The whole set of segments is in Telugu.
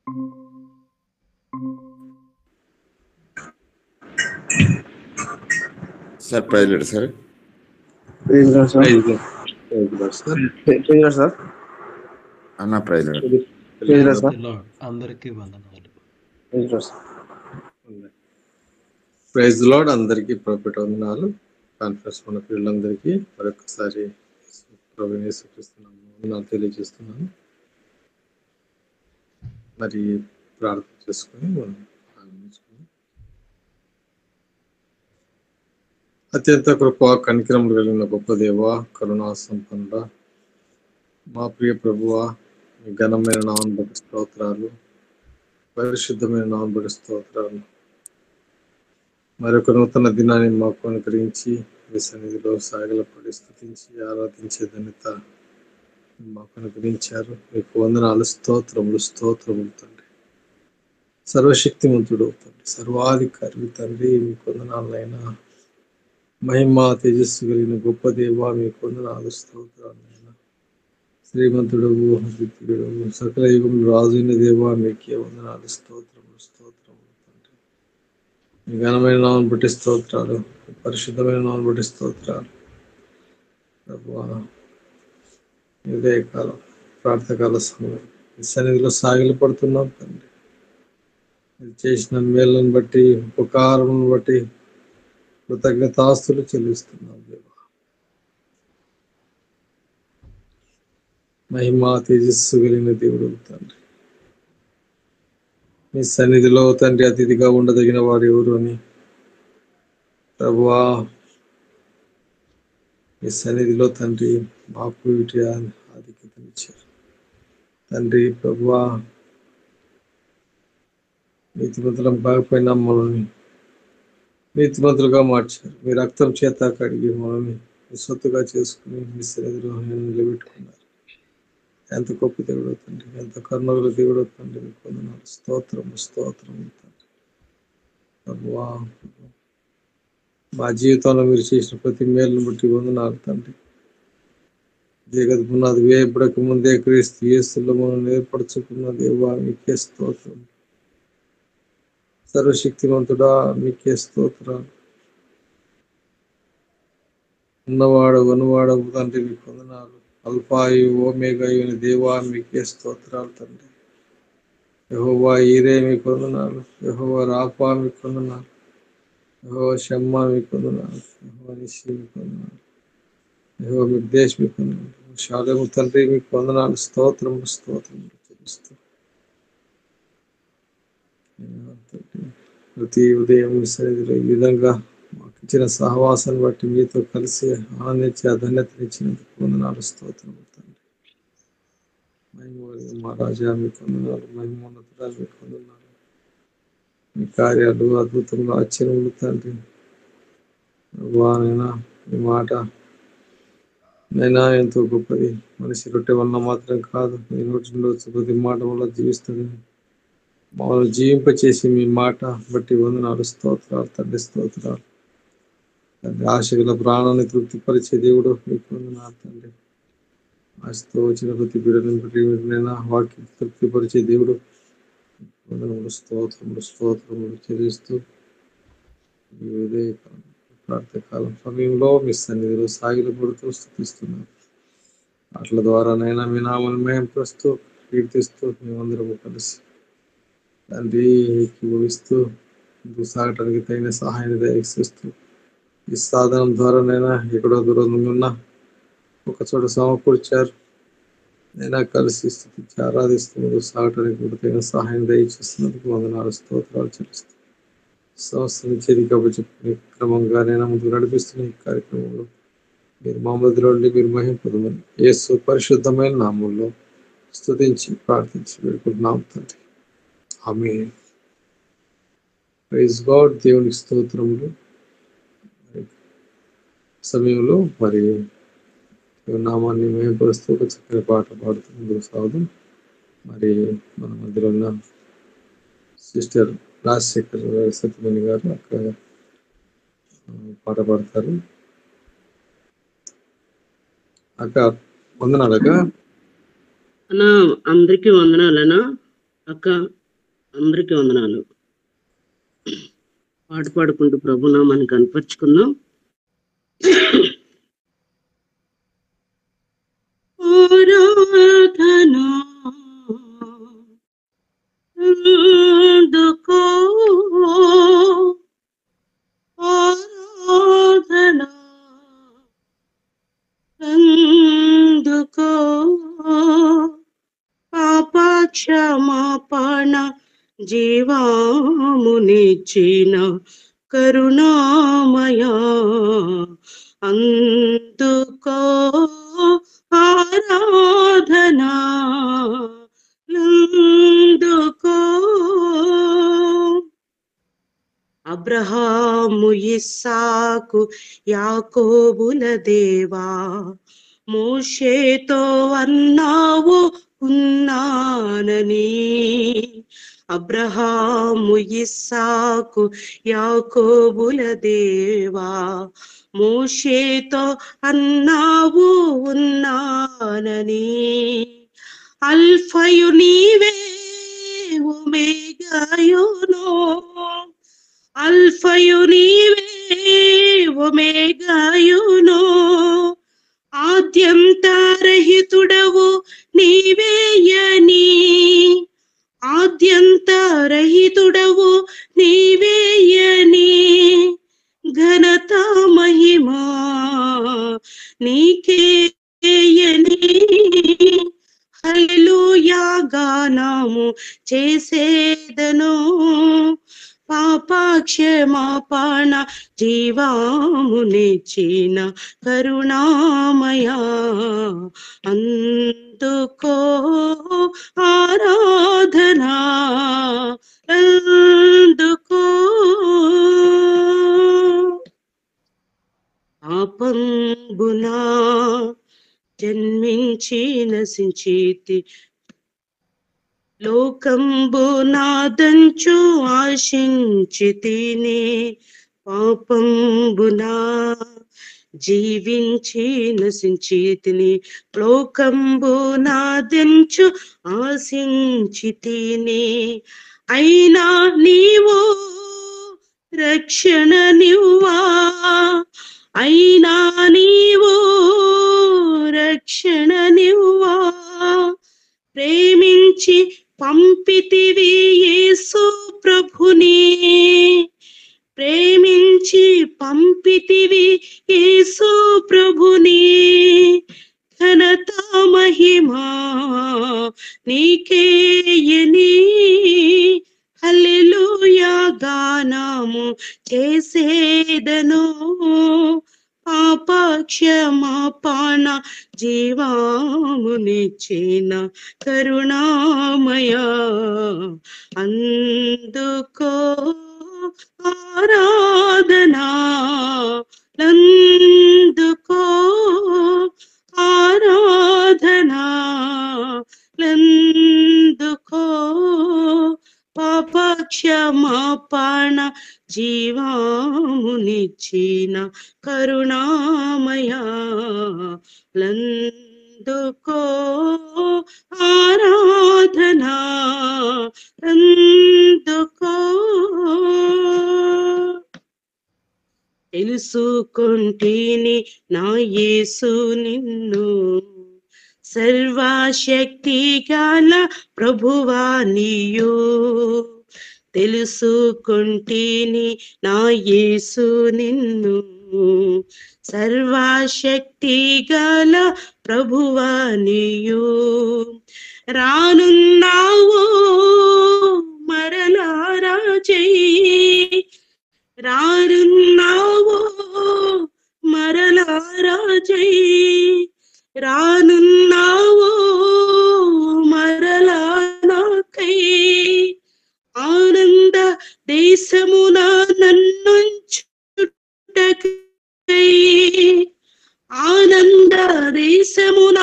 సార్ ప్రైజ్ లేదు సార్. సార్ అన్న ప్రైజ్ లేదు. అందరికీ వందనాలు. ప్రైజ్ లార్డ్ అందరికీ ప్రభుత్వ వందనాలు. కాన్ఫరెన్స్ మన పిల్లలందరికీ మరొకసారి ప్రభువైన యేసుక్రీస్తు నామమున తెలియజేస్తున్నాను. మరి ప్రార్థన చేసుకుని మనం ప్రారంభించుకున్నాం. అత్యంత కృపా కనికరములు కలిగిన గొప్ప దేవ, కరుణా సంపన్నుడ, మా ప్రియ ప్రభువా, మీ ఘనమైన నామమును బట్టి స్తోత్రాలు, పరిశుద్ధమైన నామమును బట్టి స్తోత్రాలు. మరొక నూతన దినాన్ని మాకు అనుగ్రహించి మీ సన్నిధిలో సాగలపడి స్తుతించి ఆరాధించే ధన్యత మాకు అనుగ్రహించారు. మీకు వందనాలు, స్తోత్రములు స్తోత్రములు తండ్రి. సర్వశక్తిమంతుడు తండ్రి, సర్వాధికారి తండ్రి, మీకు వందనాలైనా. మహిమ తేజస్సు కలిగిన గొప్ప దేవ, మీకు వందనాలు, స్తోత్రాలైనా. శ్రీమంతుడు, ద్వితీయుడు, సకల యుగములు రాజైన దేవ, మీకే వందనాలు, స్తోత్రములు స్తోత్రములు తండ్రి. మీ ఘనమైన నామమును బట్టి స్తోత్రాలు, పరిశుద్ధమైన నామమును బట్టి స్తోత్రాలు. ప్రభువా, ఉదయకాలం ప్రార్థకాల సమయం ఈ సన్నిధిలో సాగిలపడుతున్నాం తండ్రి. మీరు చేసిన మేళ్ళను బట్టి, ఉపకారములను బట్టి కృతజ్ఞతాస్తులు చెల్లిస్తున్నాం దేవా. మహిమ తేజస్సు కలిగిన దేవుడు తండ్రి, మీ సన్నిధిలో తండ్రి అతిథిగా ఉండదగిన వారు ఎవరు అని ప్రభువా, మీ సన్నిధిలో తండ్రి మాకు వీటి ఆధిక్యతనిచ్చారు తండ్రి. ప్రభువా, నీతిమంతులం కాకపోయినా మనల్ని నీతిమంతులుగా మార్చారు. మీ రక్తం చేత కడిగి మనల్ని సొత్తుగా చేసుకుని మీ సన్నిధిలో నిలబెట్టుకున్నారు. ఎంత గొప్ప దేవుడు తండ్రి, ఎంత కరుణగల దేవుడు తండ్రి, మీకు వందనాలు, స్తోత్రము స్తోత్రము తండ్రి. ప్రభువా, మా జీవితంలో మీరు చేసిన ప్రతి మేలును బట్టి వందనాలు తండ్రి. జగత్ పునాది వేయబడక ముందే క్రీస్తు యేసులో మనం ఏర్పరచుకున్న దేవా, మీకే స్తోత్రం. సర్వశక్తివంతుడా, మీకే స్తోత్రాలు. ఉన్నవాడు వనువాడు తండ్రి, మీకు వందనాలు. అల్ఫాయు ఓమేగాయు అని దేవా, మీకే స్తోత్రాలు తండ్రి. యెహోవా ఈరే, మీకు వందనాలు. యెహోవా రాఫా, మీకు వందనాలు. యెహోవా షమ్మా, మీకు వందనాలు. యెహోవా నిస్సి, మీకు వందనాలు. యెహోవా మిక్దేశ్, మీకు వందనాలు. షాలెము తండ్రి, మీకు వందనాలు, స్తోత్రములు స్తోత్రములు చెల్లిస్తూ ప్రతి ఉదయం మీ సన్నిధిలో ఈ విధంగా మాకు ఇచ్చిన సహవాసాన్ని బట్టి మీతో కలిసి ఆనందించి ఆ ధన్యతనిచ్చినందుకు వందనాలు, స్తోత్రములు తండ్రి. మహిమ మా రాజా, మీకు వందనాలు. మహిమోన్నతుడా, మీకు వందనాలు. మీ కార్యాలు అద్భుతంగా ఆశ్చర్యములు తండ్రి. నైనా మీ మాట నైనా ఎంతో గొప్పది. మనిషి రొట్టె వలన మాత్రం కాదు, మీ నోటిలో ప్రతి మాట వల్ల జీవిస్తుంది. మమ్మల్ని జీవింపచేసి మీ మాట బట్టి వందనాలు, స్తోత్రాలు తండ్రి, స్తోత్రాలు తండ్రి. ఆశగల ప్రాణాన్ని తృప్తిపరిచే దేవుడు, మీకు వందనాలు తండ్రి. ఆశతో వచ్చిన ప్రతి బిడ్డని బట్టి నైనా వాక్యం తృప్తిపరిచే దేవుడు, వందనములు, స్తోత్రములు స్తోత్రములు చెల్లిస్తూ ఈ ఉదయకాలం ప్రార్థకాలం సమయంలో మీ సన్నిధిలో సాగిలపడుతూ స్తుతిస్తున్నారు. అట్ల ద్వారానైనా మీ నామమును మహిమపరుస్తూ కీర్తిస్తూ మేమందరము కలిసి తండ్రి ఏకీభవిస్తూ ముందుకు సాగటానికి తగిన సహాయాన్ని దయచేస్తూ ఈ సాధనం ద్వారానైనా ఎక్కడో దూరంగా ఉన్నా ఒక చోట సమకూర్చారు. నైనా కలిసి స్తుతించి ఆరాధిస్తూ ముందుకు సాగటానికి కూడా తగిన సహాయం దయచేస్తున్నందుకు వందనాలు, స్తోత్రాలు చెల్లిస్తూ సంవత్సరం చేరికబు చెప్పిన క్రమంగానైనా ముందుకు నడిపిస్తున్న ఈ కార్యక్రమంలో మీరు మా మధ్యలో ఉండి మీరు మహింపదమని యేసు పరిశుద్ధమైన నామములో స్తుతించి ప్రార్థించి వేడుకుంటున్నాం తండ్రి. ఆమేన్. Praise God. దేవునికి స్తోత్రములు. సమయంలో మరి నామాన్ని మహిమపరుస్తూ ఒక చక్కని పాట పాడుతూ ముందుకు సాగుదాం. మరి మన మధ్యలో ఉన్న సిస్టర్ రాజశేఖర్ సత్యమణి గారు అక్కడ పాట పాడతారు. అక్క వందనాలక్క. అన్నా అందరికీ వందనాలన్నా. అక్క అందరికీ వందనాలు. పాట పాడుకుంటూ ప్రభునామాన్ని కనపరుచుకుందాం. ఆరాధనా అందుకో, ఆరాధనా అందుకో, పాప క్షమాపణ జీవామునిచ్చిన కరుణామయా అందుకో ఆరాధనా అందుకో. అబ్రహాము ఇస్సాకు యాకోబుల దేవా, మోషేతో అన్నావు ఉన్నానని. అబ్రహాము ఇస్సాకు యాకోబుల దేవా, మోషేతో అన్నావు ఉన్నానని. అల్ఫయు నీవే ఒమేగాయును, అల్ఫయు నీవే ఒమేగాయును, ఆద్యంతరహితుడవు నీవేయని, ఆద్యంతరహితుడవు నీవేయని. ఘనత మహిమా నీకేయని. హల్లెలూయా గానము చేసేదను, పాప క్షమాపణ జీవామునిచ్చిన కరుణామయా అందుకో ఆరాధనా అందుకో. పాపంబునా జన్మించి నశించితి, లోకంబు నాదంచు ఆశించితిని. పాపంబునా జీవించి నశించితిని, లోకంబు నాదంచు ఆశించితిని. అయినా నీవు రక్షణ నివ్వా, అయినా నీవు రక్షణ నివ్వా. ప్రేమించి పంపితివి యేసు ప్రభుని, ప్రేమించి పంపితివి యేసు ప్రభుని. ఘనత మహిమా నీకేయని. హల్లెలూయా గానము చేసేదను, పాప క్షమాపణ జీవామునిచ్చిన కరుణామయా అందుకో ఆరాధనా లందుకో ఆరాధనా లందుకో. పాప క్షమాపణ జీవామునిచ్చిన కరుణామయా లందుకో ఆరాధనా లందుకో. తెలుసుకొంటిని నా యేసు నిన్ను, సర్వశక్తి గల ప్రభువా నీయు. తెలుసుకొంటిని నా యేసు నిన్ను, సర్వశక్తి గల ప్రభువా నీయు. రానున్నావు మరలా రాజై, రానున్నావు మరలా రాజై, రానున్నావు మరలా నాకై. ఆనంద దేశమున నన్నుంచుటకై, ఆనంద దేశమున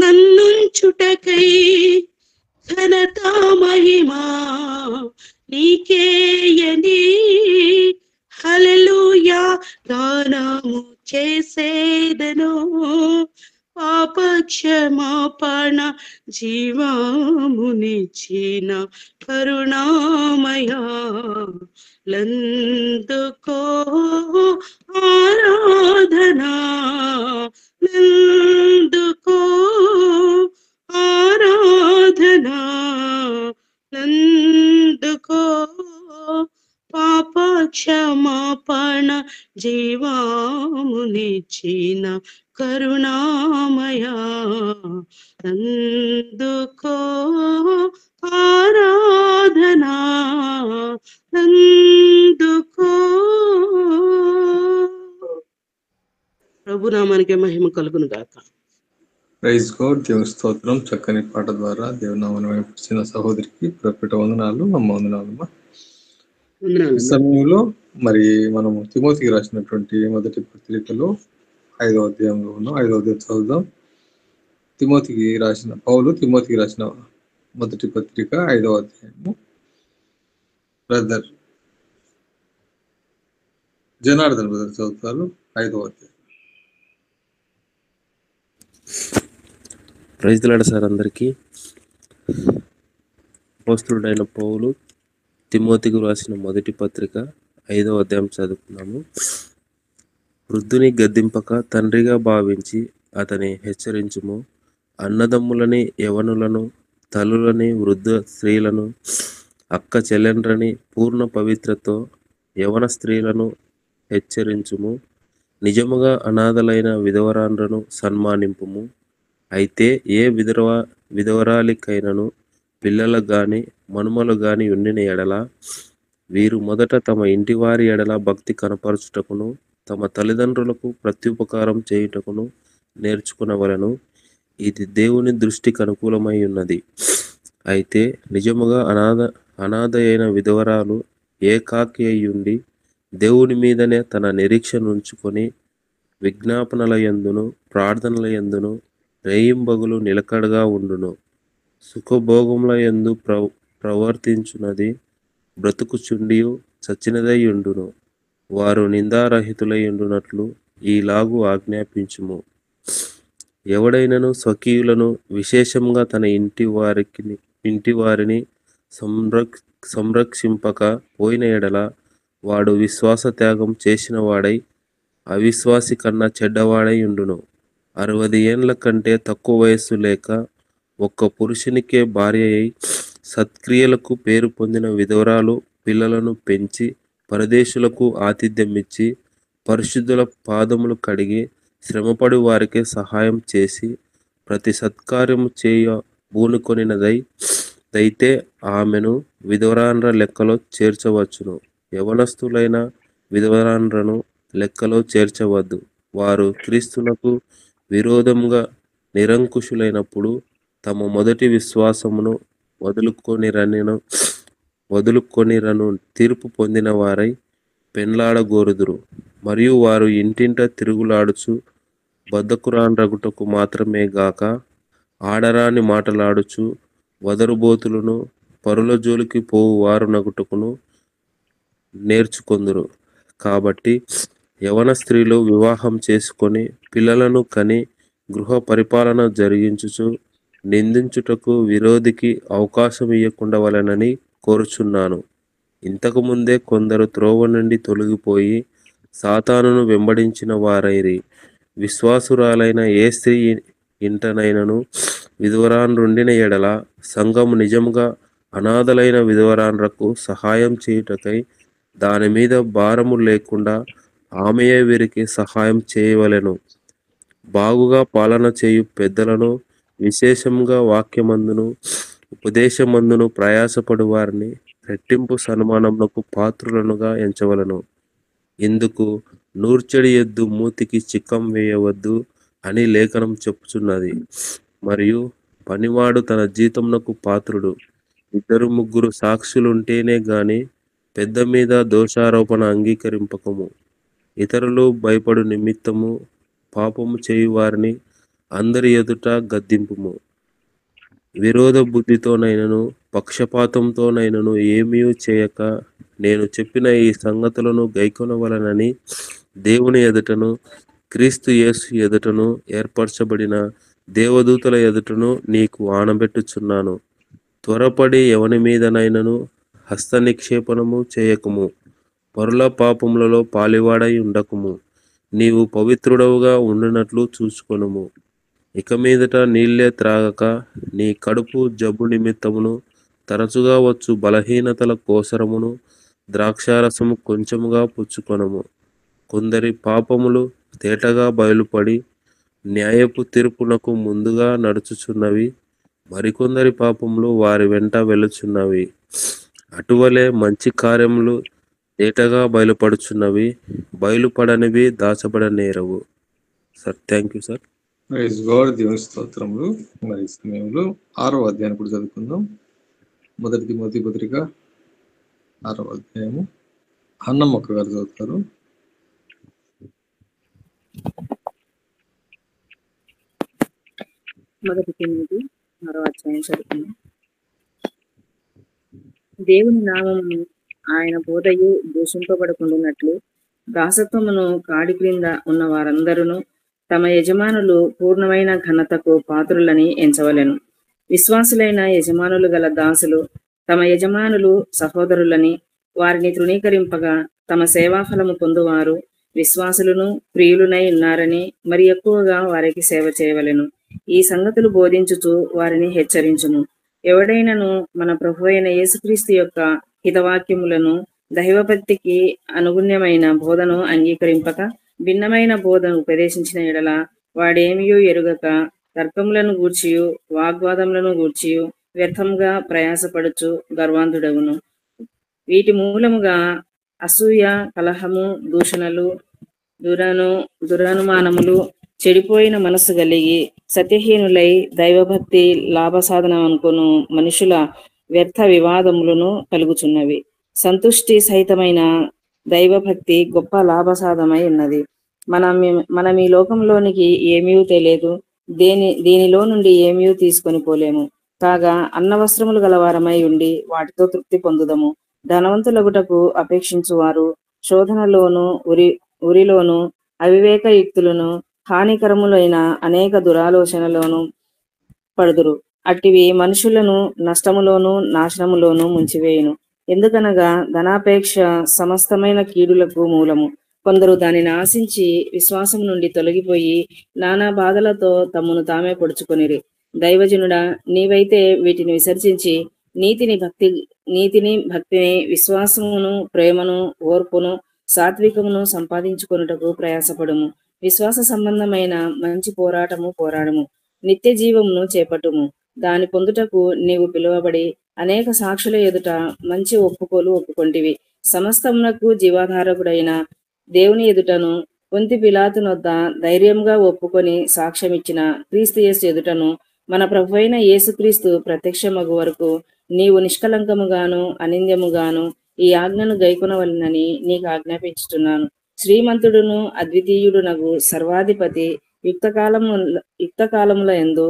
నన్నుంచుటకై. ఘనత మహిమా నీకేయని. హల్లెలూయా గానము చేసేదను, పాప పాప క్షమాపణ జీవమునిచ్చిన కరుణామయా లందుకో ఆరాధనా నందుకో ఆరాధనా నందుకో పాప క్షమాపణ జీవమునిచ్చిన కరుణామయా నందుకో ఆరాధనా నందుకో. ప్రభునామానికి మహిమ కలుగును గాక. Praise God. దేవుని స్తోత్రం. చక్కని పాట ద్వారా దేవునామాన్ని వైపుచిన సహోదరికి ప్రకట వందనాలు, అమ్మ వందనాలమ్మా. ఈ సమయంలో మరి మనము తిమోతికి రాసినటువంటి మొదటి పత్రికలో 5వ అధ్యాయంలో ఉన్నాం. 5వ అధ్యాయం చదువుదాం. పౌలు తిమోతికి రాసిన మొదటి పత్రిక 5వ అధ్యాయము. బ్రదర్ జనార్దన్ బ్రదర్ చదువుతారు 5వ అధ్యాయం. Praise the Lord sir. అందరికీ అపోస్తలుడైన పౌలు తిమోతికి రాసిన మొదటి పత్రిక 5వ అధ్యాయం చదువుకున్నాము. వృద్ధుని గద్దింపక తండ్రిగా భావించి అతని హెచ్చరించుము. అన్నదమ్ములని, యవనులను, తల్లులని, వృద్ధ స్త్రీలను, అక్క చెల్లెండ్రని పూర్ణ పవిత్రతో యవన స్త్రీలను హెచ్చరించుము. నిజముగా అనాథలైన విధవరాండ్రను సన్మానింపుము. అయితే ఏ విధవరాలికైనను పిల్లలకు గాని మనుమలు గాని ఉండిన ఎడల వీరు మొదట తమ ఇంటి వారి ఎడల భక్తి కనపరచుటకును తమ తల్లిదండ్రులకు ప్రత్యుపకారం చేయుటకును నేర్చుకునవలను. ఇది దేవుని దృష్టికి అనుకూలమై ఉన్నది. అయితే నిజముగా అనాథ అయిన విధవరాలు ఏకాకి అయ్యుండి దేవుని మీదనే తన నిరీక్షణ ఉంచుకొని విజ్ఞాపనల యందును ప్రార్థనల యందును రేయింబగులు నిలకడగా ఉండును. సుఖభోగముల యందు ప్రవర్తించున్నది బ్రతుకుచుండియు చచ్చినదై ఉండును. వారు నిందారహితులై ఉండునట్లు ఈలాగు ఆజ్ఞాపించుము. ఎవడైనను స్వకీయులను విశేషంగా తన ఇంటి వారిని సంరక్షింపక పోయిన ఎడల వాడు విశ్వాస త్యాగం చేసిన వాడై అవిశ్వాసి కన్నా చెడ్డవాడై ఉండును. 60 ఏండ్ల కంటే తక్కువ వయస్సు లేక ఒక్క పురుషునికే భార్య అయి సత్క్రియలకు పేరు పొందిన విధవరాలు పిల్లలను పెంచి పరదేశులకు ఆతిథ్యమిచ్చి పరిశుద్ధుల పాదములు కడిగి శ్రమపడి వారికి సహాయం చేసి ప్రతి సత్కార్యము చేయ బూనుకొనినదైతే ఆమెను విధవరాండ్ర లెక్కలో చేర్చవచ్చును. యవనస్తులైన విధవరాండ్రను లెక్కలో చేర్చవద్దు. వారు క్రీస్తునకు విరోధంగా నిరంకుశులైనప్పుడు తమ మొదటి విశ్వాసమును వదులుకొనిరను తీర్పు పొందిన వారై పెండ్లాడగోరుదురు. మరియు వారు ఇంటింట తిరుగులాడుచు బద్ధకురాండ్రగుటకు మాత్రమే గాక ఆడరాని మాటలాడుచు వదరుబోతులను పరుల జోలికి పోవు వారు నగుటకును నేర్చుకొందురు. కాబట్టి యవన స్త్రీలు వివాహం చేసుకొని పిల్లలను కని గృహ పరిపాలన జరిగించుచు నిందించుటకు విరోధికి అవకాశం ఇయ్యకుండవలెనని కోరుచున్నాను. ఇంతకు ముందే కొందరు త్రోవ నుండి తొలగిపోయి సాతానును వెంబడించిన వారైరి. విశ్వాసురాలైన ఏ స్త్రీ ఇంటనైనను విధవరాండ్రుండిన ఎడల సంఘము నిజముగా అనాథలైన విధవరాండ్రకు సహాయం చేయుటకై దాని మీద భారము లేకుండా ఆమెయే వీరికి సహాయం చేయవలెను. బాగుగా పాలన చేయు పెద్దలను విశేషంగా వాక్యమందును ఉపదేశమందును ప్రయాసపడు వారిని రెట్టింపు సన్మానమునకు పాత్రులనుగా ఎంచవలను. ఇందుకు నూర్చెడి ఎద్దు మూతికి చిక్కం వేయవద్దు అని లేఖనం చెప్పుచున్నది. మరియు పనివాడు తన జీతమునకు పాత్రుడు. 2-3 సాక్షులుంటేనే గాని పెద్ద మీద దోషారోపణ అంగీకరింపకము. ఇతరులు భయపడు నిమిత్తము పాపము చేయు వారిని అందరి ఎదుట గద్దింపుము. విరోధ బుద్ధితోనైనను పక్షపాతంతోనైనను ఏమీ చేయక నేను చెప్పిన ఈ సంగతులను గైకొనవలనని దేవుని ఎదుటను క్రీస్తు యేసు ఎదుటను ఏర్పరచబడిన దేవదూతల ఎదుటను నీకు ఆనబెట్టుచున్నాను. త్వరపడి ఎవని మీదనైనను హస్త నిక్షేపణము చేయకుము. పరుల పాపములలో పాలివాడై ఉండకుము. నీవు పవిత్రుడవుగా ఉండునట్లు చూసుకొనుము. ఇక మీదట నీళ్ళే త్రాగక నీ కడుపు జబ్బు నిమిత్తమును తరచుగా వచ్చు బలహీనతల కోసరమును ద్రాక్షారసము కొంచెముగా పుచ్చుకొనుము. కొందరి పాపములు తేటగా బయలుపడి న్యాయపు తీర్పునకు ముందుగా నడుచుచున్నవి. మరికొందరి పాపములు వారి వెంట వెళుచున్నవి. అటువలే మంచి కార్యములు తేటగా బయలుపడుచున్నవి. బయలుపడనివి దాచబడనేరవు. Sir, thank you sir. Praise God, దేవుని స్తోత్రములు. మరి సమయంలో 6వ అధ్యాయం కూడా చదువుకుందాం. మొదటి తిమోతి పత్రిక 6వ అధ్యాయము అన్నమ్మక్క గారు చదువుతారు. మొదటి తిమోతి 6వ అధ్యాయం చదువుకుందాం. దేవుని నామమును ఆయన బోధయు దూషింపబడకుండానట్లు దాసత్వమును కాడి క్రింద ఉన్న వారందరూ తమ యజమానులు పూర్ణమైన ఘనతకు పాత్రులని ఎంచవలెను. విశ్వాసులైన యజమానులు గల దాసులు తమ యజమానులు సహోదరులని వారిని తృణీకరింపగా తమ సేవాఫలము పొందువారు విశ్వాసులను ప్రియులునై ఉన్నారని మరి ఎక్కువగా వారికి సేవ చేయవలెను. ఈ సంగతులు బోధించుచు వారిని హెచ్చరించుము. ఎవడైనను మన ప్రభు అయిన యేసుక్రీస్తు యొక్క హితవాక్యములను దైవభక్తికి అనుగుణ్యమైన బోధను అంగీకరింపక భిన్నమైన బోధను ఉపదేశించిన ఎడల వాడేమియూ ఎరుగక తర్కములను గూర్చియు వాగ్వాదములను గూర్చియు వ్యర్థంగా ప్రయాసపడుచు గర్వాంధుడవును. వీటి మూలముగా అసూయ, కలహము, దూషణలు, దురనుమానములు, చెడిపోయిన మనస్సు కలిగి సత్యహీనులై దైవభక్తి లాభసాధనం అనుకును మనుషుల వ్యర్థ వివాదములను కలుగుచున్నవి. సంతుష్టి సహితమైన దైవభక్తి గొప్ప లాభసాధమై ఉన్నది. మనం ఈ లోకంలోనికి ఏమీ తెలియదు, దీనిలో నుండి ఏమీ తీసుకొని పోలేము. కాగా అన్న వస్త్రములు గలవారమై ఉండి వాటితో తృప్తి పొందుదము. ధనవంతులగుటకు అపేక్షించువారు శోధనలోను ఉరిలోను అవివేకయుక్తులను హానికరములైన అనేక దురాలోచనలోను పడుదురు. అట్టివి మనుషులను నష్టములోను నాశనములోను ముంచివేయును. ఎందుకనగా ధనాపేక్ష సమస్తమైన కీడులకు మూలము. కొందరు దానిని ఆశించి విశ్వాసం నుండి తొలగిపోయి నానా బాధలతో తమను తామే పొడుచుకొనిరి. దైవజనుడా, నీవైతే వీటిని విసర్జించి నీతిని, భక్తిని, విశ్వాసమును, ప్రేమను, ఓర్పును, సాత్వికమును సంపాదించుకొనుటకు ప్రయాసపడుము. విశ్వాస సంబంధమైన మంచి పోరాడము. నిత్య జీవమును చేపట్టుము. దాని పొందుటకు నీవు పిలువబడి అనేక సాక్షుల ఎదుట మంచి ఒప్పుకొంటివి. సమస్తమునకు జీవాధారకుడైన దేవుని ఎదుటను పొంతి పిలాతునొద్ద ధైర్యంగా ఒప్పుకొని సాక్ష్యమిచ్చిన క్రీస్తు యేసు ఎదుటను మన ప్రభు అయిన యేసుక్రీస్తు ప్రత్యక్షమగు వరకు నీవు నిష్కలంకముగాను అనింద్యముగాను ఈ ఆజ్ఞను గైకొనవలెనని నీకు ఆజ్ఞాపించుచున్నాను. శ్రీమంతుడును అద్వితీయుడునగు సర్వాధిపతి యుక్త కాలముల యందు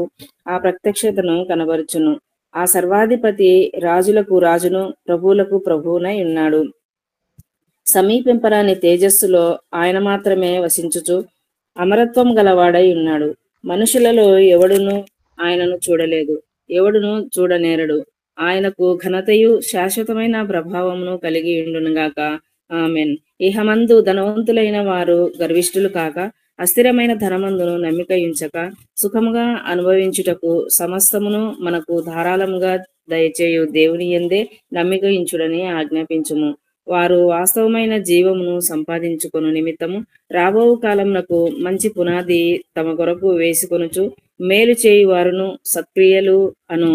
ఆ ప్రత్యక్షతను కనబరుచును. ఆ సర్వాధిపతి రాజులకు రాజును ప్రభువులకు ప్రభువునై ఉన్నాడు. సమీపింపరాని తేజస్సులో ఆయన మాత్రమే వసించుచు అమరత్వం గలవాడై ఉన్నాడు. మనుషులలో ఎవడును ఆయనను చూడలేదు, ఎవడును చూడనేరడు. ఆయనకు ఘనతయు శాశ్వతమైన ప్రభావమును కలిగి ఉండునుగాక. ఆమెన్. ఇహమందు ధనవంతులైన వారు గర్విష్ఠులు కాక అస్థిరమైన ధనమందును నమ్మిక ఉంచక సుఖముగా అనుభవించుటకు సమస్తమును మనకు ధారాళముగా దయచేయు దేవుని యందే నమ్మిక ఉంచుడని ఆజ్ఞాపించుము. వారు వాస్తవమైన జీవమును సంపాదించుకొను నిమిత్తము రాబో కాలమునకు మంచి పునాది తమ కొరకు వేసుకొనుచు మేలు చేయువారును సత్క్రియలు అను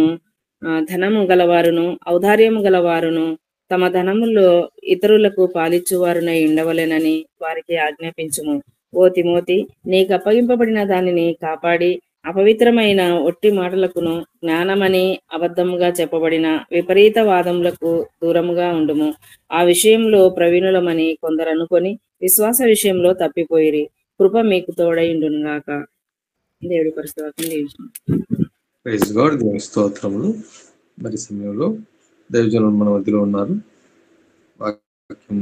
ధనము గలవారును ఔదార్యము గలవారును తమ ధనములో ఇతరులకు పాలిచ్చువారునై ఉండవలెనని వారికి ఆజ్ఞాపించుము. ఓ తిమోతి, నీకు అప్పగింపబడిన దానిని కాపాడి అపవిత్రమైన ఒట్టి మాటలకును జ్ఞానమని అబద్ధముగా చెప్పబడిన విపరీత వాదములకు దూరముగా ఉండుము. ఆ విషయంలో ప్రవీణులమని కొందరు అనుకొని విశ్వాస విషయంలో తప్పిపోయిరి. కృప మీకు తోడైండునుగాక. దేవుడి పరిస్థితి. ప్రైజ్ గాడ్, దేవుని స్తోత్రములు. మరి సమయంలో దైవజనులు మన మధ్యలో ఉన్నారు. వాక్యం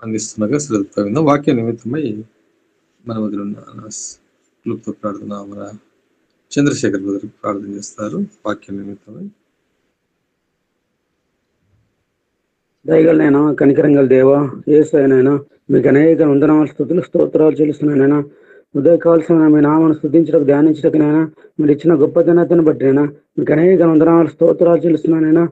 అందిస్తున్నాగా శ్రద్ధ విందాం. వాక్య నిమిత్తమై మన మధ్యలో ఉన్న క్లుప్త ప్రార్థన మన చంద్రశేఖర్ బ్రదర్ ప్రార్థన చేస్తారు వాక్యం నిమిత్తమై. దయగలనైనా కనికరంగల దేవ యేసయ్యనైనా మీకు అనేక వందనాలు స్తుతులు స్తోత్రాలు చెల్లిస్తున్నానైనా ఉదయకాల్సిన మీ నామను స్తుతించడానికి ధ్యానించడానికైనా మీరు ఇచ్చిన గొప్ప ఘనతను బట్టినైనా మీకు అనేక వందనాలు స్తోత్రాలు చెల్లిస్తున్నానైనా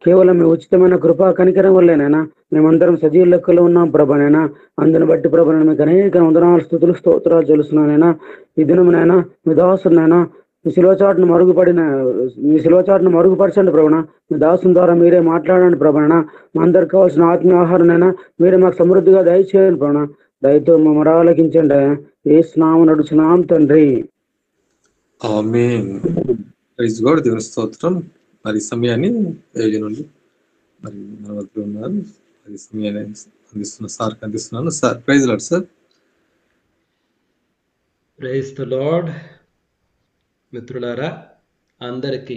కేవలం మీ ఉచితమైన కృపా కనికరం వల్లేనైనా మేమందరం సజీవ లెక్కలో ఉన్నాం ప్రభనైనా అందుని బట్టి ప్రభనైనా మీకు అనేక వందనాలు స్తుతులు స్తోత్రాలు చెల్లిస్తున్నానైనా ఈ దినమునైనా మీ దాసునైనా మీ శిలువచాటును మరుగుపరచండి ప్రభుణ. మీ దాసుని ద్వారా మీరే మాట్లాడండి ప్రభుణ. మా అందరికి కావాల్సిన ఆత్మీయ ఆహారనైనా మీరే మాకు సమృద్ధిగా దయచేయండి ప్రభుణ. దయతో మమ్మల్ని ఆలకించండి. యేసు నామమున నడుచున్నాం తండ్రి. ఆమేన్. Praise God. దేవుని స్తోత్రం. మరి సమయాన్ని ఏజు నుండి మరి మన వద్ద ఉన్నారు. మరి సమయాన్ని అందిస్తున్న సార్కి అందిస్తున్నాను. Sir praise Lord sir. Praise the Lord. మిత్రులారా, అందరికీ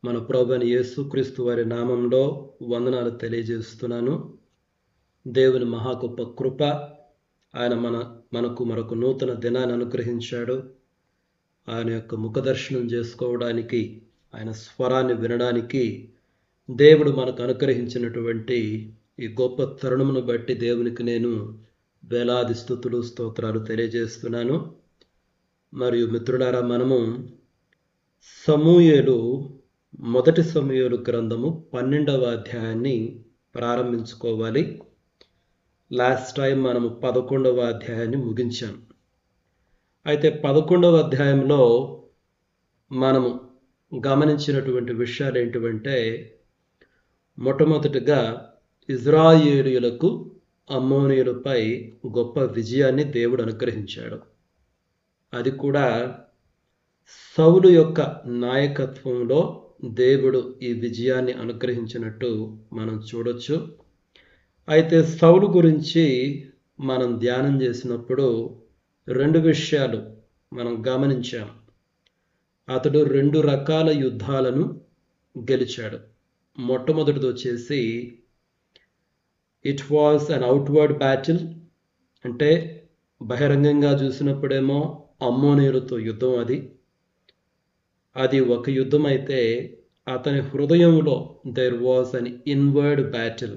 మన ప్రభువైన యేసుక్రీస్తు వారి నామంలో వందనాలు తెలియజేస్తున్నాను. దేవుని మహా గొప్ప కృప, ఆయన మనకు మరొక నూతన దినాన్ని అనుగ్రహించాడు. ఆయన యొక్క ముఖదర్శనం చేసుకోవడానికి, ఆయన స్వరాన్ని వినడానికి దేవుడు మనకు అనుగ్రహించినటువంటి ఈ గొప్ప తరుణమును బట్టి దేవునికి నేను వేలాది స్తుతులు స్తోత్రాలు తెలియజేస్తున్నాను. మరియు మిత్రులారా, మనము మొదటి సమూయేలు గ్రంథము 12వ అధ్యాయాన్ని ప్రారంభించుకోవాలి. లాస్ట్ టైం మనము 11వ అధ్యాయాన్ని ముగించాం. అయితే 11వ అధ్యాయంలో మనము గమనించినటువంటి విషయాలు ఏంటంటే, మొట్టమొదటిగా ఇజ్రాయేలీయులకు అమ్మోనీయులపై గొప్ప విజయాన్ని దేవుడు అనుగ్రహించాడు. అది కూడా సౌలు యొక్క నాయకత్వంలో దేవుడు ఈ విజయాన్ని అనుగ్రహించినట్టు మనం చూడొచ్చు. అయితే సౌలు గురించి మనం ధ్యానం చేసినప్పుడు 2 విషయాలు మనం గమనించాం. అతడు 2 రకాల యుద్ధాలను గెలిచాడు. మొట్టమొదటిది వచ్చేసి it was an outward battle, అంటే బహిరంగంగా చూసినప్పుడేమో అమ్మోనీయులతో యుద్ధం. అది ఒక యుద్ధం. అయితే అతని హృదయంలో there was an inward battle,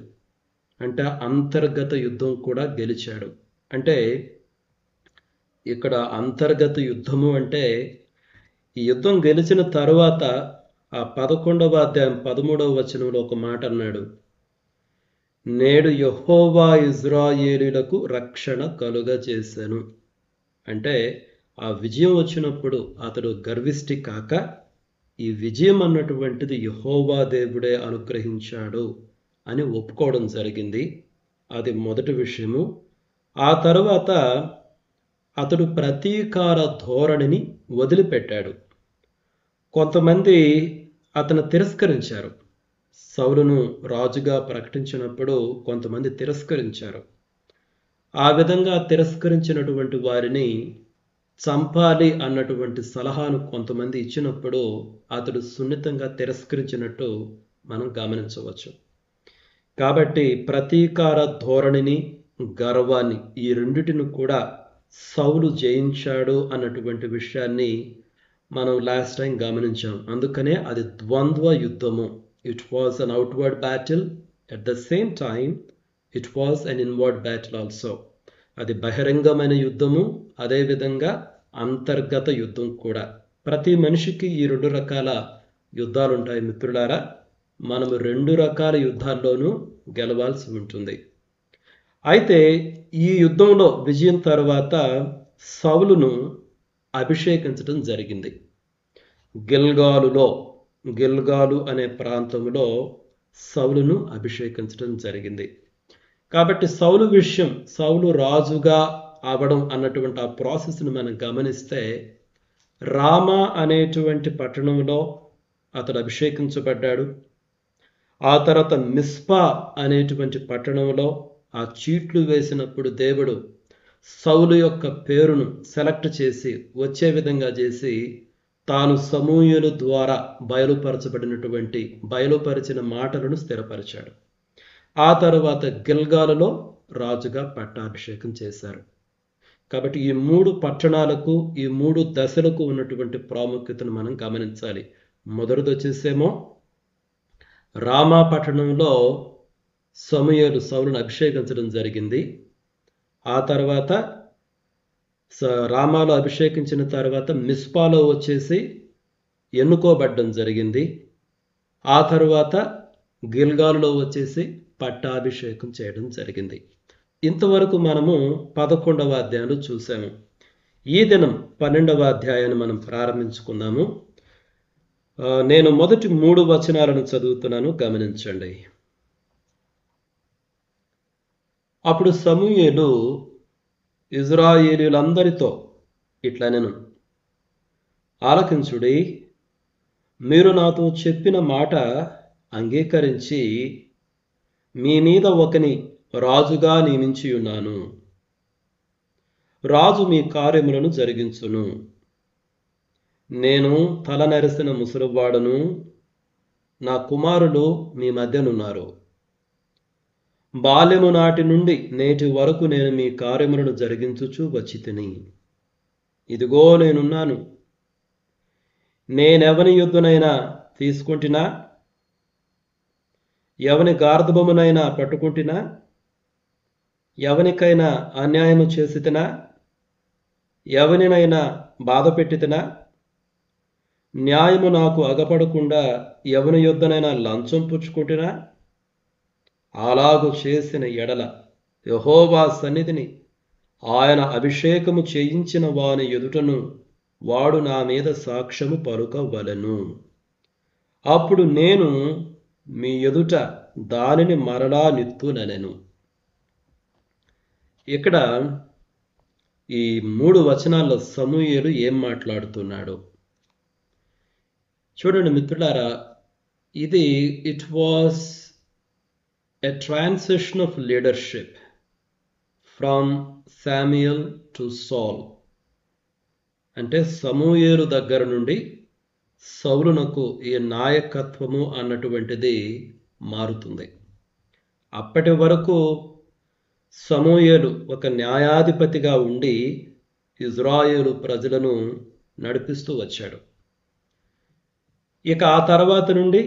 అంటే అంతర్గత యుద్ధం కూడా గెలిచాడు. అంటే ఇక్కడ అంతర్గత యుద్ధము అంటే ఈ యుద్ధం గెలిచిన తర్వాత ఆ 11వ అధ్యాయం 13వ వచనంలో ఒక మాట అన్నాడు, నేడు యెహోవా ఇజ్రాయేలీయులకు రక్షణ కలుగజేసెను. అంటే ఆ విజయం వచ్చినప్పుడు అతడు గర్విష్టి కాక, ఈ విజయం అన్నటువంటిది యెహోవా దేవుడే అనుగ్రహించాడు అని ఒప్పుకోవడం జరిగింది. అది మొదటి విషయము. ఆ తర్వాత అతడు ప్రతీకార ధోరణిని వదిలిపెట్టాడు. కొంతమంది అతను తిరస్కరించారు. సౌలును రాజుగా ప్రకటించినప్పుడు కొంతమంది తిరస్కరించారు. ఆ విధంగా తిరస్కరించినటువంటి వారిని చంపాలి అన్నటువంటి సలహాను కొంతమంది ఇచ్చినప్పుడు అతడు సున్నితంగా తిరస్కరించినట్టు మనం గమనించవచ్చు. కాబట్టి ప్రతీకార ధోరణిని, గర్వాన్ని, ఈ రెండిటిని కూడా సౌలు జయించాడు అన్నటువంటి విషయాన్ని మనం లాస్ట్ టైం గమనించాం. అందుకనే అది ద్వంద్వ యుద్ధము. It was an outward battle, at the same time it was an inward battle also. అది బహిరంగమైన యుద్ధము, అదేవిధంగా అంతర్గత యుద్ధం కూడా. ప్రతి మనిషికి ఈ 2 రకాల యుద్ధాలు ఉంటాయి మిత్రులారా. మనము 2 రకాల యుద్ధాల్లోనూ గెలవాల్సి ఉంటుంది. అయితే ఈ యుద్ధంలో విజయం తర్వాత సౌలును అభిషేకించడం జరిగింది. గిల్గాలు అనే ప్రాంతంలో సౌలును అభిషేకించడం జరిగింది. కాబట్టి సౌలు రాజుగా అవడం అన్నటువంటి ఆ ప్రాసెస్ను మనం గమనిస్తే, రామా అనేటువంటి పట్టణంలో అతడు అభిషేకించబడ్డాడు. ఆ తర్వాత మిస్పా అనేటువంటి పట్టణంలో ఆ చీట్లు వేసినప్పుడు దేవుడు సౌలు యొక్క పేరును సెలెక్ట్ చేసి వచ్చే విధంగా చేసి తాను సమూయేలు ద్వారా బయలుపరిచిన మాటలను స్థిరపరిచాడు. ఆ తర్వాత గిల్గాలులో రాజుగా పట్టాభిషేకం చేశారు. కాబట్టి ఈ 3 పట్టణాలకు, ఈ 3 దశలకు ఉన్నటువంటి ప్రాముఖ్యతను మనం గమనించాలి. మొదటిది వచ్చేసేమో రామా పట్టణంలో సమూయేలు సౌలును అభిషేకించడం జరిగింది. ఆ తర్వాత రామాలో అభిషేకించిన తర్వాత మిస్పాలో వచ్చేసి ఎన్నుకోబడ్డం జరిగింది. ఆ తర్వాత గిల్గాలులో వచ్చేసి పట్టాభిషేకం చేయడం జరిగింది. ఇంతవరకు మనము 11వ అధ్యాయంలో చూసాము. ఈ దినం 12వ అధ్యాయాన్ని మనం ప్రారంభించుకున్నాము. నేను మొదటి 3 వచనాలను చదువుతున్నాను, గమనించండి. అప్పుడు సమూయేలు ఇజ్రాయేలీయులందరితో ఇట్లా నేను, ఆలకించుడి, మీరు నాతో చెప్పిన మాట అంగీకరించి మీ మీద ఒకని రాజుగా నియమించి ఉన్నాను. రాజు మీ కార్యములను జరిగించును. నేను తల నెరసిన ముసలివాడను, నా కుమారులు మీ మధ్యనున్నారు. బాల్యము నాటి నుండి నేటి వరకు నేను మీ కార్యములను జరిగించుచు వచ్చి తిని, ఇదిగో నేనున్నాను. నేనెవని యుద్ధనైనా తీసుకుంటున్నా, ఎవని గార్ధబమునైనా పట్టుకుంటున్నా, ఎవనికైనా అన్యాయము చేసి తినా, ఎవనినైనా బాధ పెట్టి తినా, న్యాయము నాకు అగపడకుండా ఎవని యుద్ధనైనా లంచం పుచ్చుకుంటున్నా, అలాగు చేసిన ఎడల యెహోవా సన్నిధిని ఆయన అభిషేకము చేయించిన వాని ఎదుటను వాడు నా మీద సాక్ష్యము పలుకవలెను. అప్పుడు నేను మీ ఎదుట దానిని మరలా నిత్తునెను. ఇక్కడ ఈ 3 వచనాల్లో సమూయేలు ఏం మాట్లాడుతున్నాడు చూడండి మిత్రులారా. It was a transition of leadership from Samuel to సాల్. అంటే సమూయేలు దగ్గర నుండి సౌలునకు ఈ నాయకత్వము అన్నటువంటిది మారుతుంది. అప్పటి వరకు సమూయేలు ఒక న్యాయాధిపతిగా ఉండి ఇజ్రాయేలు ప్రజలను నడిపిస్తూ వచ్చాడు. ఇక ఆ తర్వాత నుండి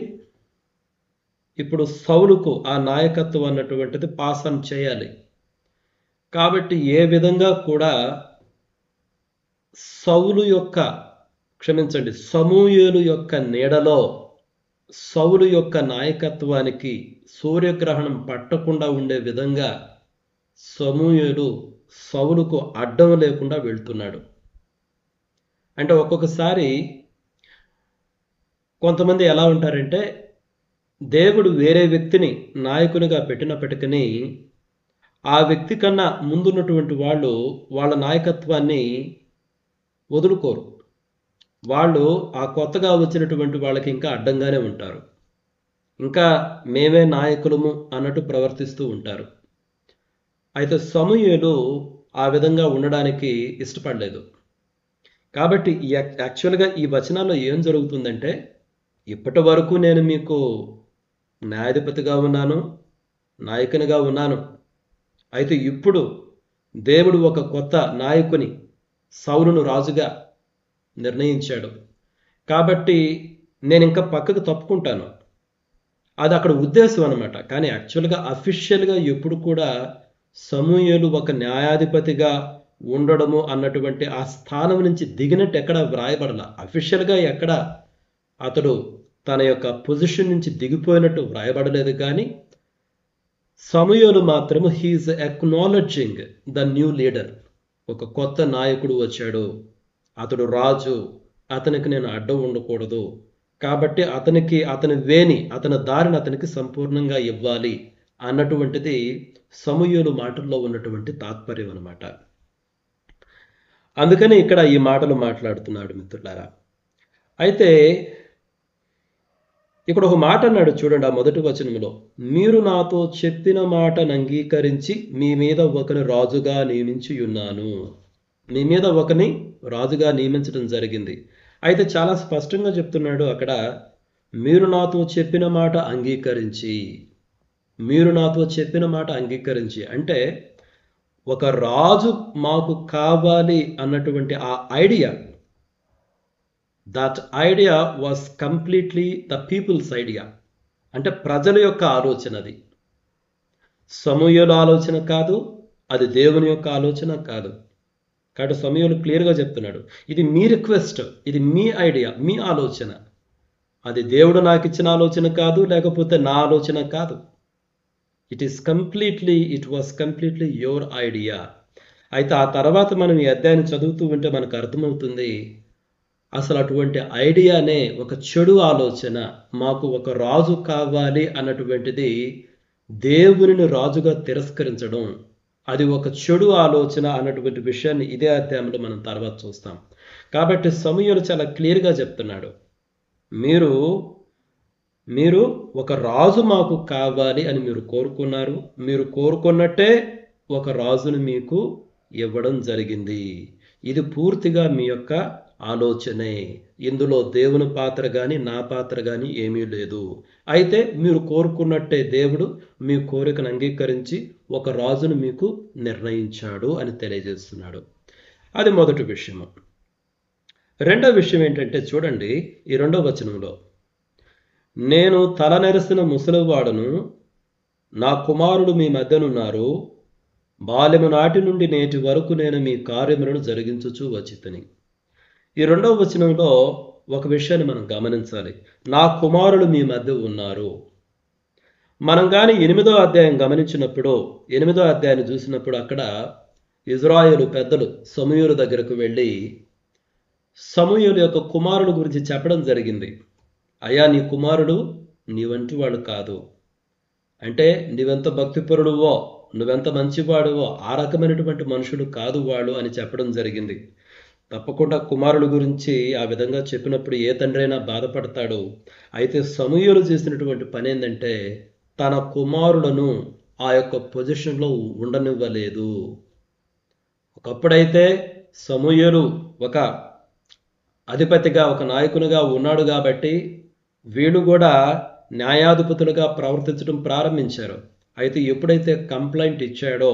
ఇప్పుడు సౌలుకు ఆ నాయకత్వం అన్నటువంటిది పాస్ ఆన్ చేయాలి. కాబట్టి ఏ విధంగా కూడా సమూయేలు యొక్క నీడలో సౌలు యొక్క నాయకత్వానికి సూర్యగ్రహణం పట్టకుండా ఉండే విధంగా సమూయేలు సౌలుకు అడ్డం లేకుండా వెళ్తున్నాడు. అంటే ఒక్కొక్కసారి కొంతమంది ఎలా ఉంటారంటే, దేవుడు వేరే వ్యక్తిని నాయకునిగా పెట్టినప్పటికీ ఆ వ్యక్తి కన్నా ముందున్నటువంటి వాళ్ళు వాళ్ళ నాయకత్వాన్ని వదులుకోరు. వాళ్ళు ఆ కొత్తగా వచ్చినటువంటి వాళ్ళకి ఇంకా అడ్డంగానే ఉంటారు. ఇంకా మేమే నాయకులము అన్నట్టు ప్రవర్తిస్తూ ఉంటారు. అయితే సమూయేలు ఆ విధంగా ఉండడానికి ఇష్టపడలేదు. కాబట్టి యాక్చువల్గా ఈ వచనాల్లో ఏం జరుగుతుందంటే, ఇప్పటి వరకు నేను మీకు న్యాయాధిపతిగా ఉన్నాను, నాయకునిగా ఉన్నాను. అయితే ఇప్పుడు దేవుడు ఒక కొత్త నాయకుని సౌలును రాజుగా నిర్ణయించాడు. కాబట్టి నేను ఇంకా పక్కకు తప్పుకుంటాను. అది అక్కడ ఉద్దేశం అనమాట. కానీ యాక్చువల్గా అఫీషియల్గా ఎప్పుడు కూడా సమూయేలు ఒక న్యాయాధిపతిగా ఉండడము అన్నటువంటి ఆ స్థానం నుంచి దిగినట్టు ఎక్కడ వ్రాయబడాల. అఫీషియల్గా ఎక్కడ అతడు తన యొక్క పొజిషన్ నుంచి దిగిపోయినట్టు వ్రాయబడలేదు. కానీ సమూయేలు మాత్రము he's acknowledging the new leader. ఒక కొత్త నాయకుడు వచ్చాడు, అతడు రాజు, అతనికి నేను అడ్డం ఉండకూడదు. కాబట్టి అతని దారిని అతనికి సంపూర్ణంగా ఇవ్వాలి అన్నటువంటిది సమూయేలు మాటల్లో ఉన్నటువంటి తాత్పర్యం అన్నమాట. అందుకని ఇక్కడ ఈ మాటలు మాట్లాడుతున్నాడు మిత్రులారా. అయితే ఇక్కడ ఒక మాట అన్నాడు చూడండి, ఆ మొదటి వచనంలో, మీరు నాతో చెప్పిన మాటను అంగీకరించి మీ మీద ఒకని రాజుగా నియమించి ఉన్నాను. మీ మీద ఒకని రాజుగా నియమించడం జరిగింది. అయితే చాలా స్పష్టంగా చెప్తున్నాడు అక్కడ, మీరు నాతో చెప్పిన మాట అంగీకరించి. మీరు నాతో చెప్పిన మాట అంగీకరించి అంటే ఒక రాజు మాకు కావాలి అన్నటువంటి ఆ idea, that idea was completely the people's idea. అంటే ప్రజల యొక్క ఆలోచన అది. సమూయేలు ఆలోచన కాదు, అది దేవుని యొక్క ఆలోచన కాదు. కాబట్టి సమూయేలు క్లియర్గా చెప్తున్నాడు, ఇది మీ రిక్వెస్ట్, ఇది మీ ఐడియా, మీ ఆలోచన. అది దేవుడు నాకు ఇచ్చిన ఆలోచన కాదు, లేకపోతే నా ఆలోచన కాదు. It was completely your idea. అయితే ఆ తర్వాత మనం ఈ అధ్యాయాన్ని చదువుతూ ఉంటే మనకు అర్థమవుతుంది, అసలు అటువంటి ఐడియానే, ఒక చెడు ఆలోచన, మాకు ఒక రాజు కావాలి అన్నటువంటిది దేవునిని రాజుగా తిరస్కరించడం, అది ఒక చెడు ఆలోచన అన్నటువంటి విషయాన్ని ఇదే అధ్యాయంలో మనం తర్వాత చూస్తాం. కాబట్టి సమూయేలు చాలా క్లియర్గా చెప్తున్నాడు, మీరు ఒక రాజు మాకు కావాలి అని మీరు కోరుకున్నారు, మీరు కోరుకున్నట్టే ఒక రాజుని మీకు ఇవ్వడం జరిగింది. ఇది పూర్తిగా మీ యొక్క ఆలోచనే, ఇందులో దేవుని పాత్ర కానీ నా పాత్ర కానీ ఏమీ లేదు. అయితే మీరు కోరుకున్నట్టే దేవుడు మీ కోరికను అంగీకరించి ఒక రాజును మీకు నిర్ణయించాడు అని తెలియజేస్తున్నాడు. అది మొదటి విషయము. రెండో విషయం ఏంటంటే చూడండి, ఈ 2వ వచనంలో, నేను తల నెరసిన ముసలివాడును, నా కుమారుడు మీ మధ్యనున్నారు, బాల్యము నాటి నుండి నేటి వరకు నేను మీ కార్యములను జరిగించుచూ వచ్చితిని. ఈ 2వ వచనంలో ఒక విషయాన్ని మనం గమనించాలి, నా కుమారులు మీ మధ్య ఉన్నారు. మనం కానీ 8వ అధ్యాయం గమనించినప్పుడు, 8వ అధ్యాయాన్ని చూసినప్పుడు అక్కడ ఇజ్రాయేలు పెద్దలు సమూయేలు దగ్గరకు వెళ్ళి సమూయేలు యొక్క కుమారుడు గురించి చెప్పడం జరిగింది. అయ్యా, నీ కుమారుడు నీ వంటి వాడు కాదు, అంటే నీవెంత భక్తిపరుడువో, నువ్వెంత మంచివాడువో ఆ రకమైనటువంటి మనుషుడు కాదు వాడు అని చెప్పడం జరిగింది. తప్పకుండా కుమారుడు గురించి ఆ విధంగా చెప్పినప్పుడు ఏ తండ్రి అయినా బాధపడతాడు. అయితే సమూయేలు చేసినటువంటి పని ఏంటంటే, తన కుమారులను ఆ యొక్క పొజిషన్లో ఉండనివ్వలేదు. ఒకప్పుడైతే సమూయేలు ఒక అధిపతిగా, ఒక నాయకునిగా ఉన్నాడు కాబట్టి వీళ్ళు కూడా న్యాయాధిపతులుగా ప్రవర్తించడం ప్రారంభించారు. అయితే ఎప్పుడైతే కంప్లైంట్ ఇచ్చాడో,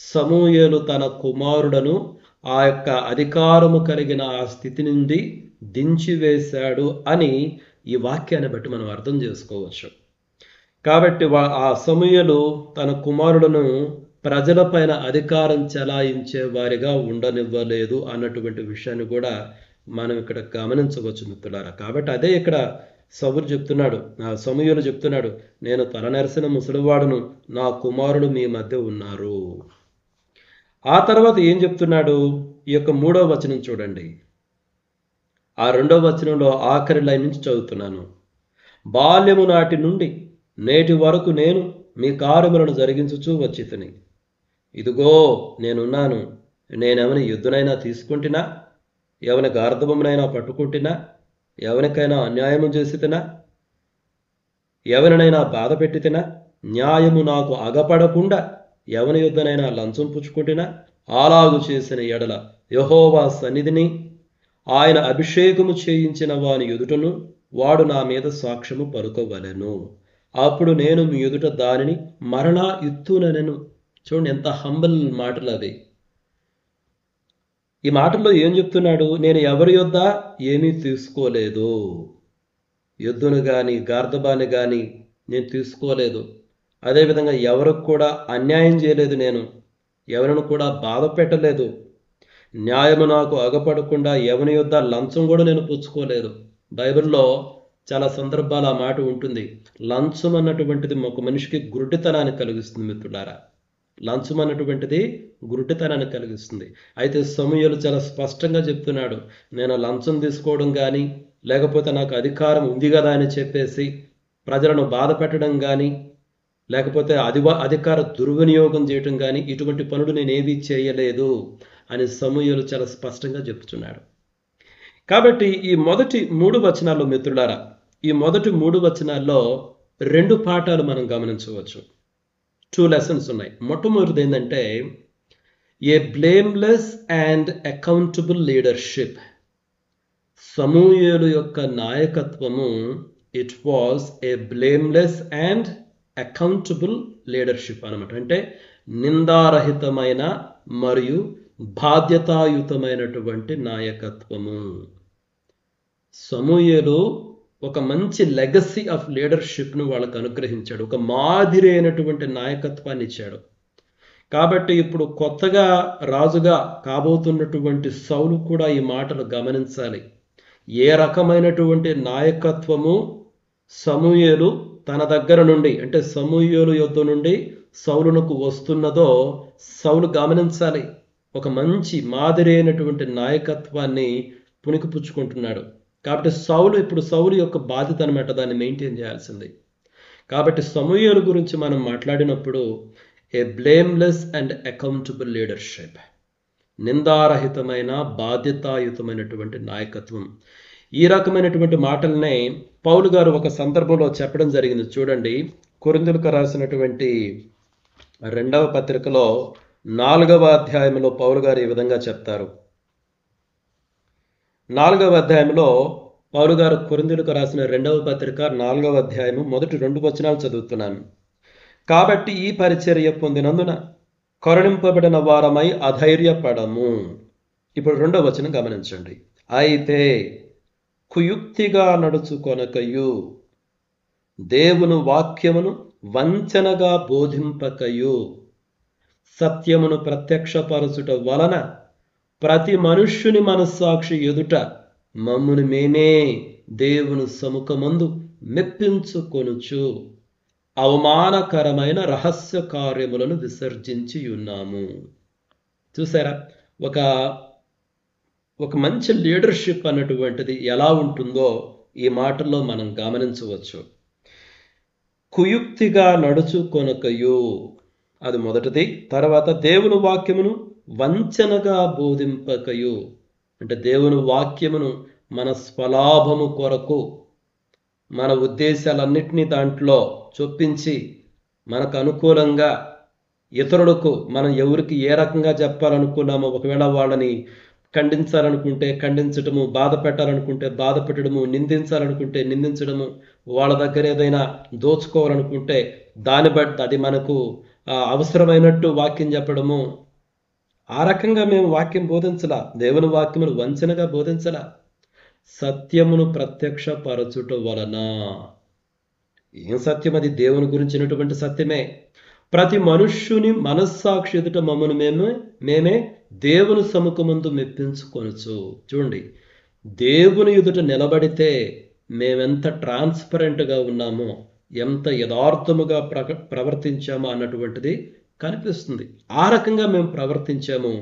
సమూయేలు తన కుమారుడను ఆ యొక్క అధికారము కలిగిన ఆ స్థితి నుండి దించివేశాడు అని ఈ వాక్యాన్ని బట్టి మనం అర్థం చేసుకోవచ్చు. కాబట్టి ఆ సమూయేలు తన కుమారులను ప్రజలపైన అధికారం చెలాయించే వారిగా ఉండనివ్వలేదు అన్నటువంటి విషయాన్ని కూడా మనం ఇక్కడ గమనించవచ్చు మిత్రులారా. కాబట్టి అదే ఇక్కడ సమూయేలు చెప్తున్నాడు, నేను తల నెరసిన ముసలివాడును, నా కుమారుడు మీ మధ్య ఉన్నారు. ఆ తర్వాత ఏం చెప్తున్నాడు? ఈ యొక్క 3వ వచనం చూడండి. ఆ 2వ వచనంలో ఆఖరి లైన్ నుంచి చదువుతున్నాను. బాల్యము నాటి నుండి నేటి వరకు నేను మీ కార్యములను జరిగించుచూ వచ్చితిని. ఇదిగో నేనున్నాను, నేనెవని యుద్ధనైనా తీసుకుంటున్నా, ఎవని గార్ధబమునైనా పట్టుకుంటున్నా, ఎవరికైనా అన్యాయము చేసితినా, ఎవరినైనా బాధ పెట్టితినా, న్యాయము నాకు అగపడకుండా ఎవని యుద్ధనైనా లంచం పుచ్చుకుంటున్నా, అలాగు చేసిన ఎడల యెహోవా సన్నిధిని, ఆయన అభిషేకము చేయించిన వాని ఎదుటను వాడు నా మీద సాక్ష్యము పలుకోవలెను. అప్పుడు నేను మీ ఎదుట దానిని మరలా ఇత్తుననెను. చూడండి ఎంత హంబల్ మాటలు అవి. ఈ మాటల్లో ఏం చెప్తున్నాడు? నేను ఎవరి యొద్ద ఏమీ తీసుకోలేదు, యుద్ధను కానీ గార్ధబాన్ని కానీ నేను తీసుకోలేదు. అదేవిధంగా ఎవరికి కూడా అన్యాయం చేయలేదు, నేను ఎవరిని కూడా బాధ పెట్టలేదు, న్యాయము నాకు అగపడకుండా ఎవరి యొద్ద లంచం కూడా నేను పుచ్చుకోలేదు. బైబిల్లో చాలా సందర్భాలు ఆ మాట ఉంటుంది. లంచం అన్నటువంటిది ఒక మనిషికి గురుడితనాన్ని కలిగిస్తుంది మిత్రులారా. లంచం అన్నటువంటిది గురుడితనాన్ని కలిగిస్తుంది. అయితే సమూయేలు చాలా స్పష్టంగా చెప్తున్నాడు, నేను లంచం తీసుకోవడం కానీ, లేకపోతే నాకు అధికారం ఉంది కదా అని చెప్పేసి ప్రజలను బాధ పెట్టడం కానీ, లేకపోతే అధికార దుర్వినియోగం చేయటం కానీ, ఇటువంటి పనులు నేనేవి చేయలేదు అని సమూయేలు చాలా స్పష్టంగా చెప్తున్నాడు. కాబట్టి ఈ మొదటి 3 వచనాల్లో మిత్రులారా, ఈ మొదటి 3 వచనాల్లో 2 పాఠాలు మనం గమనించవచ్చు. 2 లెసన్స్ ఉన్నాయి. మొట్టమొదటిది ఏంటంటే, a blameless and accountable leadership. Samuel యొక్క నాయకత్వము, it was a blameless and accountable leadership అనమాట. అంటే నిందారహితమైన మరియు బాధ్యతాయుతమైనటువంటి నాయకత్వము. సమూయేలు ఒక మంచి లెగసీ ఆఫ్ లీడర్షిప్ను వాళ్ళకు అనుగ్రహించాడు. ఒక మాదిరి అయినటువంటి నాయకత్వాన్ని ఇచ్చాడు. కాబట్టి ఇప్పుడు కొత్తగా రాజుగా కాబోతున్నటువంటి సౌలు కూడా ఈ మాటలు గమనించాలి. ఏ రకమైనటువంటి నాయకత్వము సమూయేలు తన దగ్గర నుండి, అంటే సమూయేలు యొద్ద నుండి సౌలునకు వస్తున్నదో సౌలు గమనించాలి. ఒక మంచి మాదిరి అయినటువంటి నాయకత్వాన్ని పుణికిపుచ్చుకుంటున్నాడు. కాబట్టి సౌలు యొక్క బాధ్యత అనమాట దాన్ని మెయింటైన్ చేయాల్సింది. కాబట్టి సమూయేలు గురించి మనం మాట్లాడినప్పుడు ఏ బ్లేమ్లెస్ అండ్ అకౌంటబుల్ లీడర్షిప్, నిందారహితమైన బాధ్యతాయుతమైనటువంటి నాయకత్వం. ఈ రకమైనటువంటి మాటలనే పౌలు గారు ఒక సందర్భంలో చెప్పడం జరిగింది. చూడండి, కొరింథీయులకు రాసినటువంటి 2వ పత్రికలో 4వ అధ్యాయంలో పౌలు గారు ఈ విధంగా చెప్తారు. 4వ అధ్యాయంలో పౌలు గారు కొరింథీయులకు రాసిన 2వ పత్రిక 4వ అధ్యాయము మొదటి 2 వచనాలు చదువుతున్నాను. కాబట్టి ఈ పరిచర్య పొందినందున కరుణింపబడిన వారమై అధైర్యపడము. ఇప్పుడు 2వ వచనం గమనించండి. అయితే కుయుక్తిగా నడుచుకొనకయు, దేవుని వాక్యమును వంచనగా బోధింపకయు, సత్యమును ప్రత్యక్షపరచుట వలన ప్రతి మనుష్యుని మనస్సాక్షి ఎదుట మమ్మును మేమే దేవుని సముఖమందు మెప్పించుకొనుచు అవమానకరమైన రహస్య కార్యములను విసర్జించి ఉన్నాము. చూసారా, ఒక మంచి లీడర్షిప్ అన్నటువంటిది ఎలా ఉంటుందో ఈ మాటల్లో మనం గమనించవచ్చు. కుయుక్తిగా నడుచుకొనకయు, అది మొదటిది. తర్వాత దేవుని వాక్యమును వంచనగా బోధింపకయు, అంటే దేవుని వాక్యమును మన స్వలాభము కొరకు, మన ఉద్దేశాలన్నిటినీ దాంట్లో చొప్పించి మనకు అనుకూలంగా ఇతరులకు మనం ఎవరికి ఏ రకంగా చెప్పాలనుకున్నామో, ఒకవేళ వాళ్ళని ఖండించాలనుకుంటే ఖండించడము, బాధ పెట్టాలనుకుంటే బాధ పెట్టడము, నిందించాలనుకుంటే నిందించడము, వాళ్ళ దగ్గర ఏదైనా దోచుకోవాలనుకుంటే దాన్ని బట్టి అది మనకు అవసరమైనట్టు వాక్యం చెప్పడము, ఆ రకంగా మేము వాక్యం బోధించలా. దేవుని వాక్యమును వంచనగా బోధించలా. సత్యమును ప్రత్యక్షపరచుట వలన, ఏం సత్యం? అది దేవుని గురించినటువంటి సత్యమే. ప్రతి మనుష్యుని మనస్సాక్షి ఎదుట మమ్మను మేమే దేవుని సముఖమందు మెప్పించుకొనొచ్చు. చూడండి, దేవుని ఎదుట నిలబడితే మేమెంత ట్రాన్స్పరెంట్గా ఉన్నామో, ఎంత యథార్థముగా ప్రవర్తించామో అన్నటువంటిది కనిపిస్తుంది. ఆ రకంగా మేము ప్రవర్తించాము.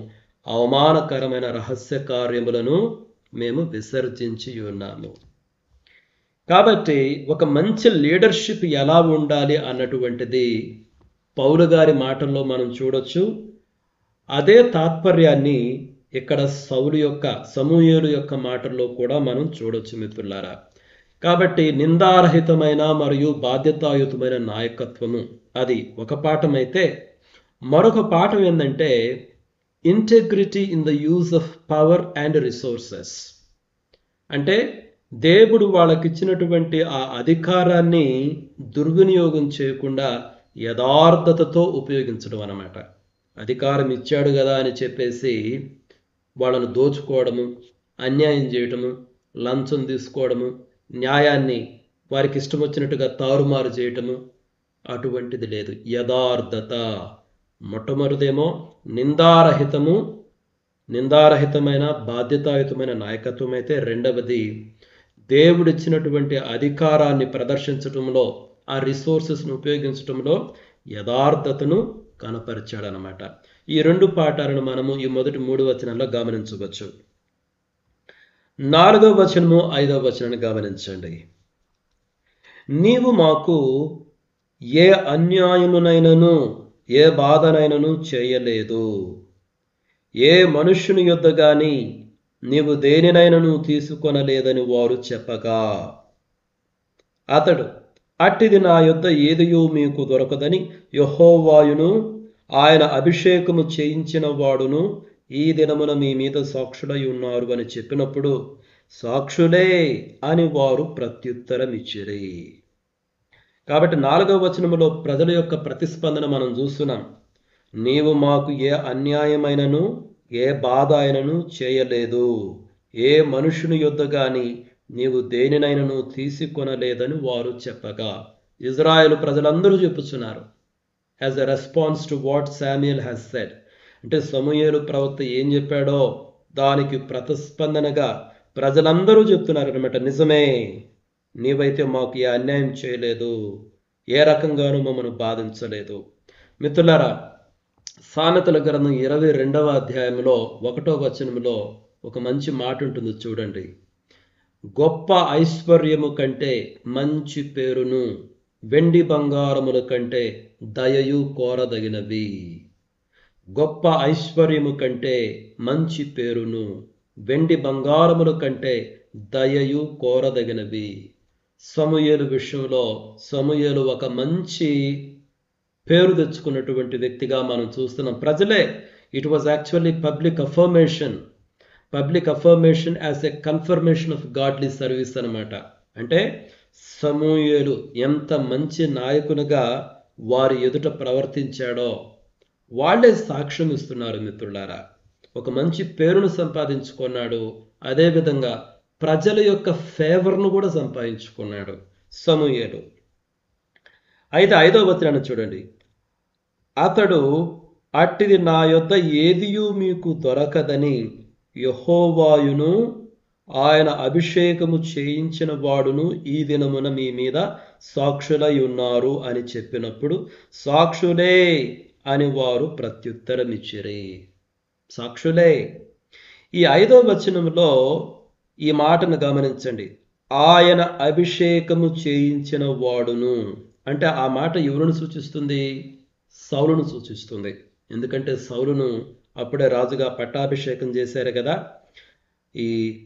అవమానకరమైన రహస్య కార్యములను మేము విసర్జించి ఉన్నాము. కాబట్టి ఒక మంచి లీడర్షిప్ ఎలా ఉండాలి అన్నటువంటిది పౌలు గారి మాటల్లో మనం చూడొచ్చు. అదే తాత్పర్యాన్ని ఇక్కడ సమూయేలు యొక్క మాటల్లో కూడా మనం చూడొచ్చు మిత్రులారా. కాబట్టి నిందారహితమైన మరియు బాధ్యతాయుతమైన నాయకత్వము, అది ఒక పాఠం అయితే, మరొక పాఠం ఏంటంటే integrity in the use of power and resources. అంటే దేవుడు వాళ్ళకిచ్చినటువంటి ఆ అధికారాన్ని దుర్వినియోగం చేయకుండా యథార్థతతో ఉపయోగించడం అన్నమాట. అధికారం ఇచ్చాడు కదా అని చెప్పేసి వాళ్ళను దోచుకోవడము, అన్యాయం చేయటము, లంచం తీసుకోవడము, న్యాయాన్ని వారికి ఇష్టం వచ్చినట్టుగా తారుమారు చేయటము, అటువంటిది లేదు. యథార్థత మొట్టమొదటిదేమో నిందారహితమైన బాధ్యతాయుతమైన నాయకత్వం అయితే, రెండవది దేవుడిచ్చినటువంటి అధికారాన్ని ప్రదర్శించటంలో, ఆ రిసోర్సెస్ను ఉపయోగించటంలో యథార్థతను కనపరిచాడనమాట. ఈ 2 పాఠాలను మనము ఈ మొదటి 3 వచనాల్లో గమనించవచ్చు. 4వ వచనము 5వ వచనాన్ని గమనించండి. నీవు మాకు ఏ అన్యాయమునైనను ఏ బాధనైనను చేయలేదు, ఏ మనుష్యుని యొద్ద గాని నీవు దేనినైనను తీసుకొనలేదని వారు చెప్పగా, అతడు అట్టిది నా యొద్ద ఏదియో మీకు దొరకదని యెహోవాయును ఆయన అభిషేకము చేయించిన వాడును ఈ దినమున మీ మీద సాక్షులై ఉన్నారు అని చెప్పినప్పుడు, సాక్షులే అని వారు ప్రత్యుత్తరం ఇచ్చిరి. కాబట్టి 4వ వచనములో ప్రజల యొక్క ప్రతిస్పందన మనం చూస్తున్నాం. నీవు మాకు ఏ అన్యాయమైనను ఏ బాధ అయినను చేయలేదు, ఏ మనుషుని యొద్ద గాని నీవు దేనినైనను తీసుకొనలేదని వారు చెప్పగా, ఇజ్రాయేలు ప్రజలందరూ చెప్పుచున్నారు as a response to what Samuel has said. అంటే సమూయేలు ప్రవక్త ఏం చెప్పాడో దానికి ప్రతిస్పందనగా ప్రజలందరూ చెప్తున్నారు అనమాట, నిజమే, నీవైతే మాకు ఏ అన్యాయం చేయలేదు, ఏ రకంగానూ మమ్మల్ని బాధించలేదు. మిత్రులారా, సామెతల గ్రంథం 22వ అధ్యాయంలో 1వ వచనంలో ఒక మంచి మాట ఉంటుంది చూడండి. గొప్ప ఐశ్వర్యము కంటే మంచి పేరును వెండి బంగారముల కంటే దయయు కోరదగినవి. గొప్ప ఐశ్వర్యము కంటే మంచి పేరును వెండి బంగారముల కంటే దయయు కోరదగినవి. సమూయేలు విషయంలో సమూయేలు ఒక మంచి పేరు తెచ్చుకున్నటువంటి వ్యక్తిగా మనం చూస్తున్నాం. ప్రజలే, it was actually public affirmation as a confirmation of godly service అనమాట. అంటే సమూయేలు ఎంత మంచి నాయకునిగా వారి ఎదుట ప్రవర్తించాడో వాళ్ళే సాక్ష్యం ఇస్తున్నారు. మిత్రులారా, ఒక మంచి పేరును సంపాదించుకున్నాడు, అదేవిధంగా ప్రజల యొక్క ఫేవర్ను కూడా సంపాదించుకున్నాడు సమూయేలు. అయితే 5వ వచనాన్ని చూడండి. అతడు అట్టిది నా యొద్ద ఏదియూ మీకు దొరకదని యెహోవాయును ఆయన అభిషేకము చేయించిన వాడును ఈ దినమున మీ మీద సాక్షులై ఉన్నారు అని చెప్పినప్పుడు, సాక్షులే అని వారు ప్రత్యుత్తరమిచ్చిరి. సాక్షులే. ఈ 5వ వచనంలో ఈ మాటను గమనించండి. ఆయన అభిషేకము చేయించిన వాడును అంటే ఆ మాట ఎవరిని సూచిస్తుంది? సౌలును సూచిస్తుంది. ఎందుకంటే సౌలును అప్పుడే రాజుగా పట్టాభిషేకం చేశారు కదా.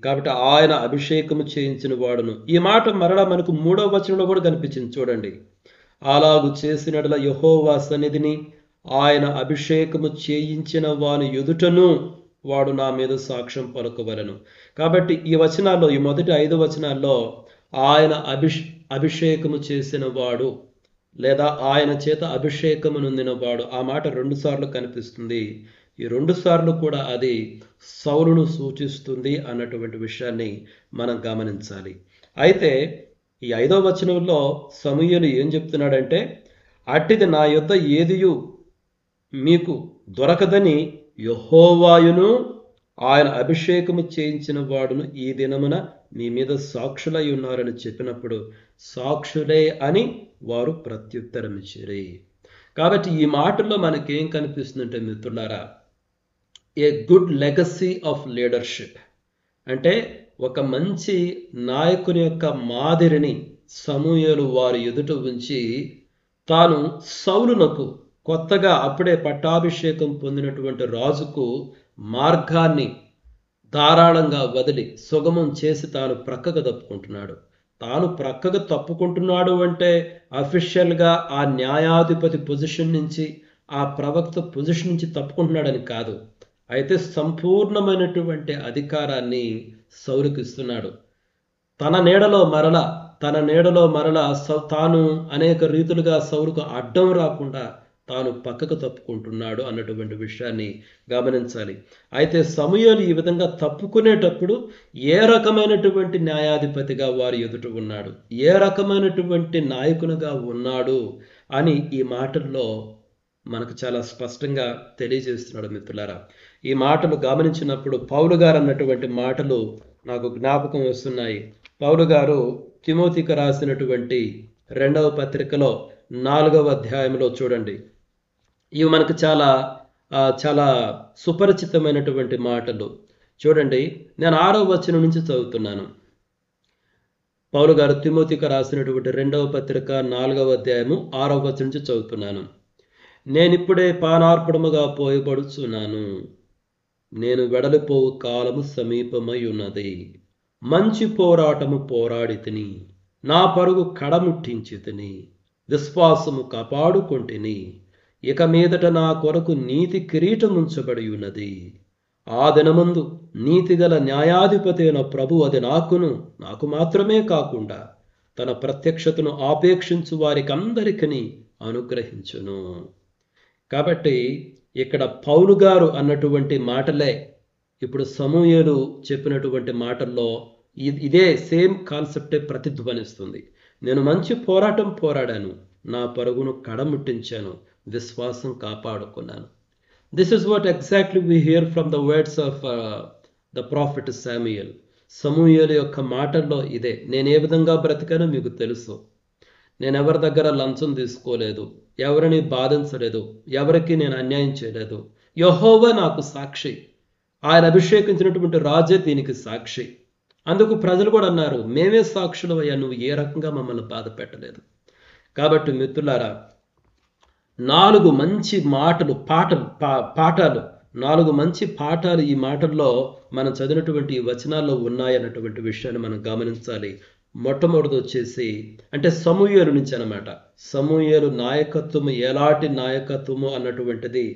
కాబట్టి ఆయన అభిషేకము చేయించిన వాడును. ఈ మాట మరలా మనకు 3వ వచనంలో కూడా కనిపించింది చూడండి. అలాగు చేసినట్ల యెహోవా సన్నిధిని ఆయన అభిషేకము చేయించిన వాని ఎదుటను వాడు నా మీద సాక్ష్యం పలుకవలెను. కాబట్టి ఈ వచనాల్లో, ఈ మొదటి 5 వచనాల్లో ఆయన అభిషేకము చేసిన వాడు లేదా ఆయన చేత అభిషేకము నొందినవాడు, ఆ మాట 2 సార్లు కనిపిస్తుంది. ఈ 2 సార్లు కూడా అది సౌలును సూచిస్తుంది అన్నటువంటి విషయాన్ని మనం గమనించాలి. అయితే ఈ 5వ వచనంలో సమూయేలు ఏం చెప్తున్నాడంటే, అట్టిది నా యొద్ద ఏదియు మీకు దొరకదని యెహోవాయును ఆయన అభిషేకము చేయించిన వాడును ఈ దినమున మీ మీద సాక్షులై ఉన్నారని చెప్పినప్పుడు, సాక్షులే అని వారు ప్రత్యుత్తరమిచ్చిరి. కాబట్టి ఈ మాటల్లో మనకేం కనిపిస్తుందంటే మిత్రులారా, a good legacy of leadership. అంటే ఒక మంచి నాయకుని యొక్క మాదిరిని సమూయేలు వారి ఎదుట ఉంచి తాను సౌలునకు, కొత్తగా అప్పుడే పట్టాభిషేకం పొందినటువంటి రాజుకు మార్గాన్ని ధారాళంగా వదిలి సుగమం చేసి తాను ప్రక్కకు తప్పుకుంటున్నాడు. తాను ప్రక్కకు తప్పుకుంటున్నాడు అంటే అఫీషియల్గా ఆ న్యాయాధిపతి పొజిషన్ నుంచి, ఆ ప్రవక్త పొజిషన్ నుంచి తప్పుకుంటున్నాడని కాదు. అయితే సంపూర్ణమైనటువంటి అధికారాన్ని సౌలుకి ఇస్తున్నాడు. తన నీడలో మరల తాను అనేక రీతులుగా సౌలుకు అడ్డం రాకుండా తాను పక్కకు తప్పుకుంటున్నాడు అన్నటువంటి విషయాన్ని గమనించాలి. అయితే సమూయేలు ఈ విధంగా తప్పుకునేటప్పుడు ఏ రకమైనటువంటి న్యాయాధిపతిగా వారి ఎదుట ఉన్నాడు, ఏ రకమైనటువంటి నాయకునిగా ఉన్నాడు అని ఈ మాటల్లో మనకు చాలా స్పష్టంగా తెలియజేస్తున్నాడు. మిత్రులారా, ఈ మాటలు గమనించినప్పుడు పౌలు గారు అన్నటువంటి మాటలు నాకు జ్ఞాపకం వస్తున్నాయి. పౌలు గారు తిమోతికి రాసినటువంటి 2వ పత్రికలో 4వ అధ్యాయంలో చూడండి. ఇవి మనకు చాలా చాలా సుపరిచితమైనటువంటి మాటలు. చూడండి, నేను 6వ వచనం నుంచి చదువుతున్నాను. పౌలు గారు తిమోతికి రాసినటువంటి 2వ పత్రిక 4వ అధ్యాయము 6వ వచనం నుంచి చదువుతున్నాను. నేనిప్పుడే పానార్పణముగా పోయబడుచున్నాను, నేను వెడలిపోవు కాలము సమీపమై ఉన్నది. మంచి పోరాటము పోరాడి తిని, నా పరుగు కడముట్టించి తిని, విశ్వాసము కాపాడుకొంటిని. ఇక మీదట నా కొరకు నీతి కిరీటం ఉంచబడి ఉన్నది. ఆ దినమందు నీతిగల న్యాయాధిపతి అయిన ప్రభు అది నాకు మాత్రమే కాకుండా తన ప్రత్యక్షతను ఆపేక్షించు వారికి అందరికీ అనుగ్రహించును. కాబట్టి ఇక్కడ పౌలు గారు అన్నటువంటి మాటలే ఇప్పుడు సమూయేలు చెప్పినటువంటి మాటల్లో ఇదే సేమ్ కాన్సెప్టే ప్రతిధ్వనిస్తుంది. నేను మంచి పోరాటం పోరాడాను, నా పరుగును కడముట్టించాను, విశ్వాసం కాపాడుకున్నాను. This is what exactly we hear from the words of the prophet Samuel. Samuel యొక్క మాటల్లో ఇదే. నేను ఏ విధంగా బ్రతికానో మీకు తెలుసు. నేను ఎవరి దగ్గర లంచం తీసుకోలేదు, ఎవరిని బాధించలేదు, ఎవరికి నేను అన్యాయం చేయలేదు. యెహోవా నాకు సాక్షి, ఆయన అభిషేకించినటువంటి రాజే దీనికి సాక్షి. అందుకు ప్రజలు కూడా అన్నారు, మేమే సాక్షులు అయ్యా, నువ్వు ఏ రకంగా మమ్మల్ని బాధ పెట్టలేదు. కాబట్టి మిత్రులారా, 4 మంచి పాఠాలు 4 మంచి పాఠాలు ఈ మాటల్లో మనం చదివినటువంటి ఈ వచనాల్లో ఉన్నాయన్నటువంటి విషయాన్ని మనం గమనించాలి. మొట్టమొదటిది వచ్చేసి అంటే సమూయేలు నుంచి అనమాట. సమూయేలు నాయకత్వము ఎలాంటి నాయకత్వము అన్నటువంటిది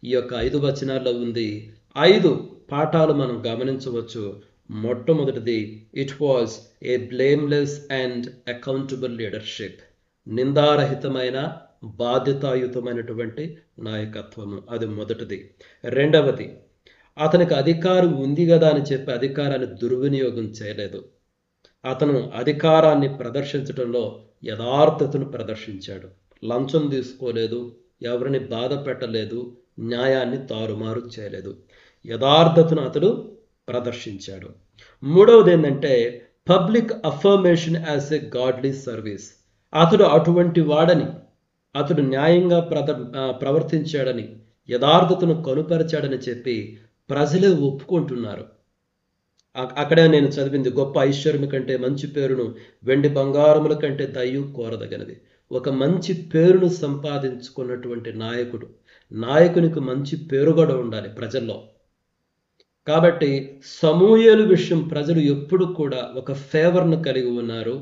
ఈ యొక్క 5 వచనాల్లో ఉంది. 5 పాఠాలు మనం గమనించవచ్చు. మొట్టమొదటిది, it was a blameless and accountable leadership. నిందారహితమైన బాధ్యతాయుతమైనటువంటి నాయకత్వము, అది మొదటిది. రెండవది, అతనికి అధికారం ఉంది కదా అని చెప్పి అధికారాన్ని దుర్వినియోగం చేయలేదు. అతను అధికారాన్ని ప్రదర్శించడంలో యథార్థతను ప్రదర్శించాడు. లంచం తీసుకోలేదు, ఎవరిని బాధ పెట్టలేదు, న్యాయాన్ని తారుమారు చేయలేదు. యథార్థతను అతడు ప్రదర్శించాడు. మూడవది ఏంటంటే public affirmation as a godly service. అతడు అటువంటి వాడని, అతడు న్యాయంగా ప్రవర్తించాడని, యథార్థతను కనుపరిచాడని చెప్పి ప్రజలే ఒప్పుకుంటున్నారు. అక్కడే నేను చదివింది, గొప్ప ఐశ్వర్యం కంటే మంచి పేరును వెండి బంగారముల కంటే దయ్యు కోరదగినది. ఒక మంచి పేరును సంపాదించుకున్నటువంటి నాయకునికి మంచి పేరు కూడా ఉండాలి ప్రజల్లో. కాబట్టి సమూయేలు విషయం ప్రజలు ఎప్పుడు కూడా ఒక ఫేవర్ను కలిగి ఉన్నారు,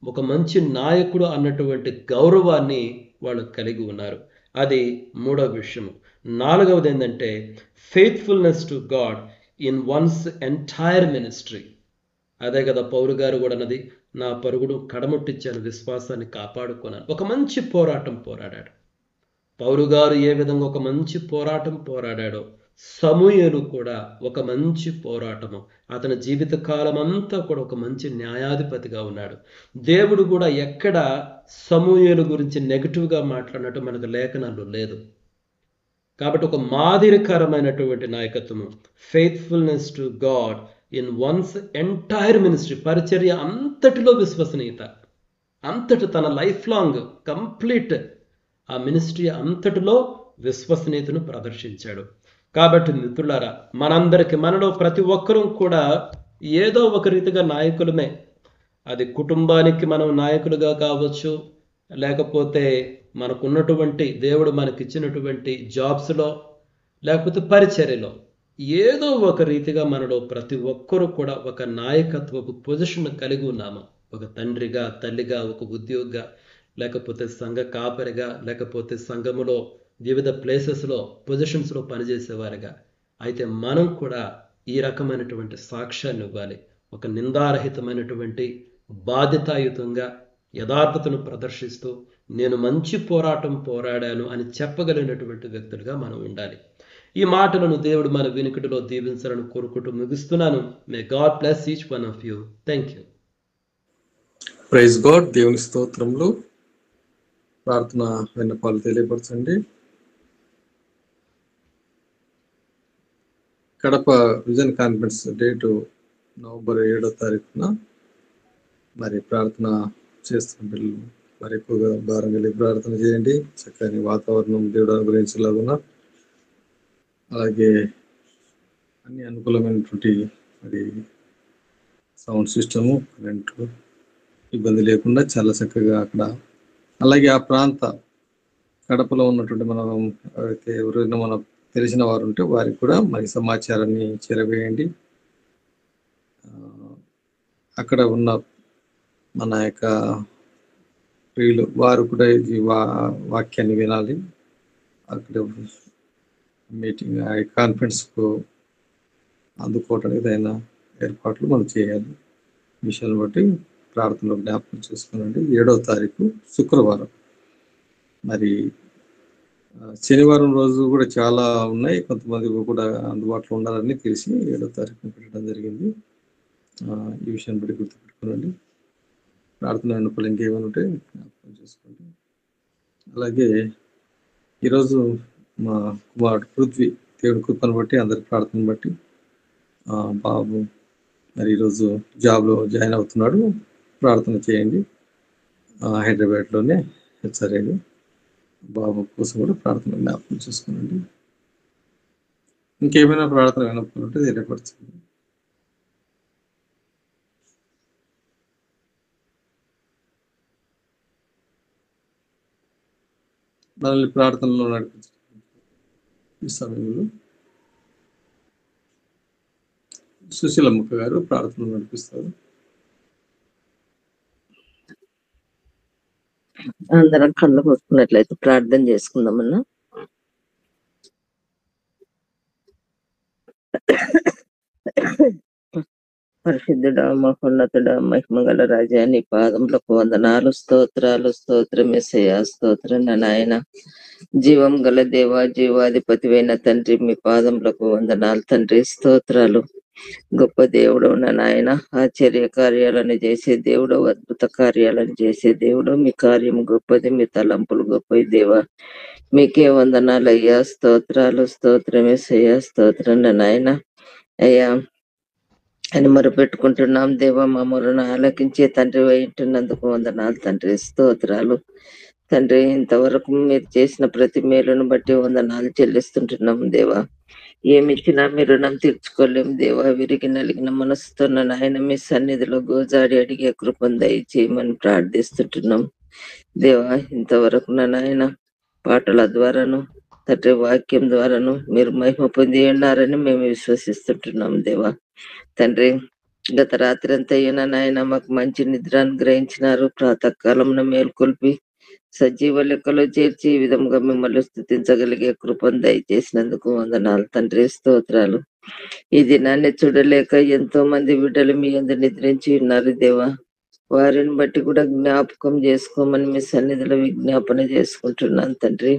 ఒక మంచి నాయకుడు అన్నటువంటి గౌరవాన్ని వాళ్ళు కలిగి ఉన్నారు. అది మూడవ విషయము. నాలుగవది ఏంటంటే faithfulness to God in one's entire ministry. అదే కదా పౌలు గారు కూడా అన్నది, నా పరుగును కడముట్టించాను, విశ్వాసాన్ని కాపాడుకున్నాను. ఒక మంచి పోరాటం పోరాడాడు పౌలు గారు. ఏ విధంగా ఒక మంచి పోరాటం పోరాడాడో సమూయేలు కూడా ఒక మంచి పోరాటము. అతని జీవిత కాలం అంతా కూడా ఒక మంచి న్యాయాధిపతిగా ఉన్నాడు. దేవుడు కూడా ఎక్కడ సమూయేలు గురించి నెగిటివ్గా మాట్లాడినట్టు మనకు లేఖనాలు లేదు. కాబట్టి ఒక మాదిరికరమైనటువంటి నాయకత్వము, faithfulness to God in one's entire ministry. పరిచర్య అంతటిలో విశ్వసనీయత, అంతటి తన లైఫ్ లాంగ్ కంప్లీట్ ఆ మినిస్ట్రీ అంతటిలో విశ్వసనీయతను ప్రదర్శించాడు. కాబట్టి మిత్రులారా, మనలో ప్రతి ఒక్కరూ కూడా ఏదో ఒక రీతిగా నాయకులమే. అది కుటుంబానికి మనం నాయకులుగా కావచ్చు, లేకపోతే మనకున్నటువంటి దేవుడు మనకిచ్చినటువంటి జాబ్స్లో, లేకపోతే పరిచర్యలో, ఏదో ఒక రీతిగా మనలో ప్రతి ఒక్కరూ కూడా ఒక నాయకత్వపు పొజిషన్ కలిగి ఉన్నాము. ఒక తండ్రిగా, తల్లిగా, ఒక ఉద్యోగిగా, లేకపోతే సంఘ కాపరిగా, లేకపోతే సంఘములో వివిధ ప్లేసెస్లో పొజిషన్స్లో పనిచేసేవారుగా. అయితే మనం కూడా ఈ రకమైనటువంటి సాక్ష్యాన్ని ఇవ్వాలి. ఒక నిందారహితమైనటువంటి బాధ్యతాయుతంగా యథార్థతను ప్రదర్శిస్తూ నేను మంచి పోరాటం పోరాడాను అని చెప్పగలిగినటువంటి వ్యక్తులుగా మనం ఉండాలి. ఈ మాటలను దేవుడు మన వినికిడిలో దీవించాలని కోరుకుంటూ ముగిస్తున్నాను. May God bless each one of you. Thank you. Praise God. దేవుని స్తోత్రములు. ప్రార్థన విన్నపాలు తెలియపరచండి. Kadapa vision conference date November 7వ తారీఖున మరి ప్రార్థన చేస్తున్న పిల్లలు మరి ఎక్కువగా భారం కలిగి ప్రార్థన చేయండి. చక్కని వాతావరణం దేవుడు అనుగ్రహించలాగున, అలాగే అన్ని అనుకూలమైనటువంటి మరి సౌండ్ సిస్టము, కరెంటు ఇబ్బంది లేకుండా చాలా చక్కగా అక్కడ, అలాగే ఆ ప్రాంత కడపలో ఉన్నటువంటి మనం అయితే ఎవరైనా మన తెలిసిన వారు ఉంటే వారికి కూడా మరి సమాచారాన్ని చేరవేయండి. అక్కడ ఉన్న మన యొక్క ప్రియులు వారు కూడా ఈ వాక్యాన్ని వినాలి. అక్కడ మీటింగ్ కాన్ఫరెన్స్కు అందుకోవడానికి ఏదైనా ఏర్పాట్లు మనం చేయాలి. విషయాన్ని బట్టి ప్రార్థనలో జ్ఞాపకం చేసుకోనండి. 7వ తారీఖు శుక్రవారం మరి శనివారం రోజు కూడా చాలా ఉన్నాయి, కొంతమంది కూడా అందుబాటులో ఉండాలని తెలిసి 7వ తారీఖున పెట్టడం జరిగింది. ఈ విషయాన్ని బట్టి గుర్తుపెట్టుకోనండి. ప్రార్థన విన్నపాలు ఇంకేమైనా ఉంటే జ్ఞాపకం చేసుకోండి. అలాగే ఈరోజు మా కుమారుడు పృథ్వీ దేవుడి కృపను బట్టి అందరి ప్రార్థన బట్టి బాబు మరి ఈరోజు జాబ్లో జాయిన్ అవుతున్నాడు. ప్రార్థన చేయండి. హైదరాబాద్లోనే హెచ్ఆర్ఐలో బాబు కోసం కూడా ప్రార్థన జ్ఞాపకం చేసుకోనండి. ఇంకేమైనా ప్రార్థన విన్నపాలు ఉంటే తెలియపరచండి. మనల్ని ప్రార్థనలో నడిపించండి. ఈ సమయంలో సుశీలమ్మక్క గారు ప్రార్థనలు నడిపిస్తారు. అందరం కళ్ళు మూసుకున్నట్లయితే ప్రార్థన చేసుకుందామన్నా. పరిశుద్ధుడా, మహోన్నతుడా, మహిమగల రాజా, నీ పాదములకు వందనాలు, స్తోత్రాలు, స్తోత్రమేసయ్యా, స్తోత్రం నాయన. జీవం గల దేవ, జీవాధిపతివైన తండ్రి, మీ పాదములకు వందనాలు తండ్రి, స్తోత్రాలు. గొప్ప దేవుడు నాయన, ఆశ్చర్య కార్యాలను చేసే దేవుడు, అద్భుత కార్యాలను చేసే దేవుడు. మీ కార్యము గొప్పది, మీ తలంపులు గొప్పది దేవ. మీకే వందనాలు అయ్యా, స్తోత్రాలు, స్తోత్రమేసయ్యా, స్తోత్రం నాయన. అయ్యా అని మొరపెట్టుకుంటున్నాం దేవా, మా మొరను ఆలకించే తండ్రి ఉంటున్నందుకు వందనాలు తండ్రి, స్తోత్రాలు తండ్రి. ఇంతవరకు మీరు చేసిన ప్రతి మేలును బట్టి వందనాలు చెల్లిస్తుంటున్నాం దేవా. ఏమిచ్చినా మీ రుణం తీర్చుకోలేము దేవా. విరిగి నలిగిన మనసుతో నాయన మీ సన్నిధిలో గోజాడి అడిగే కృపను దయచేయమని ప్రార్థిస్తుంటున్నాం దేవా. ఇంతవరకు నాయన పాటల ద్వారాను తండ్రి వాక్యం ద్వారాను మీరు మహిమ పొంది ఉన్నారని మేము విశ్వసిస్తుంటున్నాం దేవా. తండ్రి, గత రాత్రి అంతా అయినా నాయన మాకు మంచి నిద్ర అనుగ్రహించినారు. ప్రాతకాలంలో మేల్కొల్పి సజీవ లెక్కలో చేర్చి ఈ విధంగా మిమ్మల్ని స్తుతించగలిగే కృపను దయచేసినందుకు వందనాలు తండ్రి, స్తోత్రాలు. ఈ దినాన్ని చూడలేక ఎంతో మంది బిడ్డలు మీ యందు నిద్రించి ఉన్నారు దేవా. వారిని బట్టి కూడా జ్ఞాపకం చేసుకోమని మీ సన్నిధిలో విజ్ఞాపన చేసుకుంటున్నాను తండ్రి.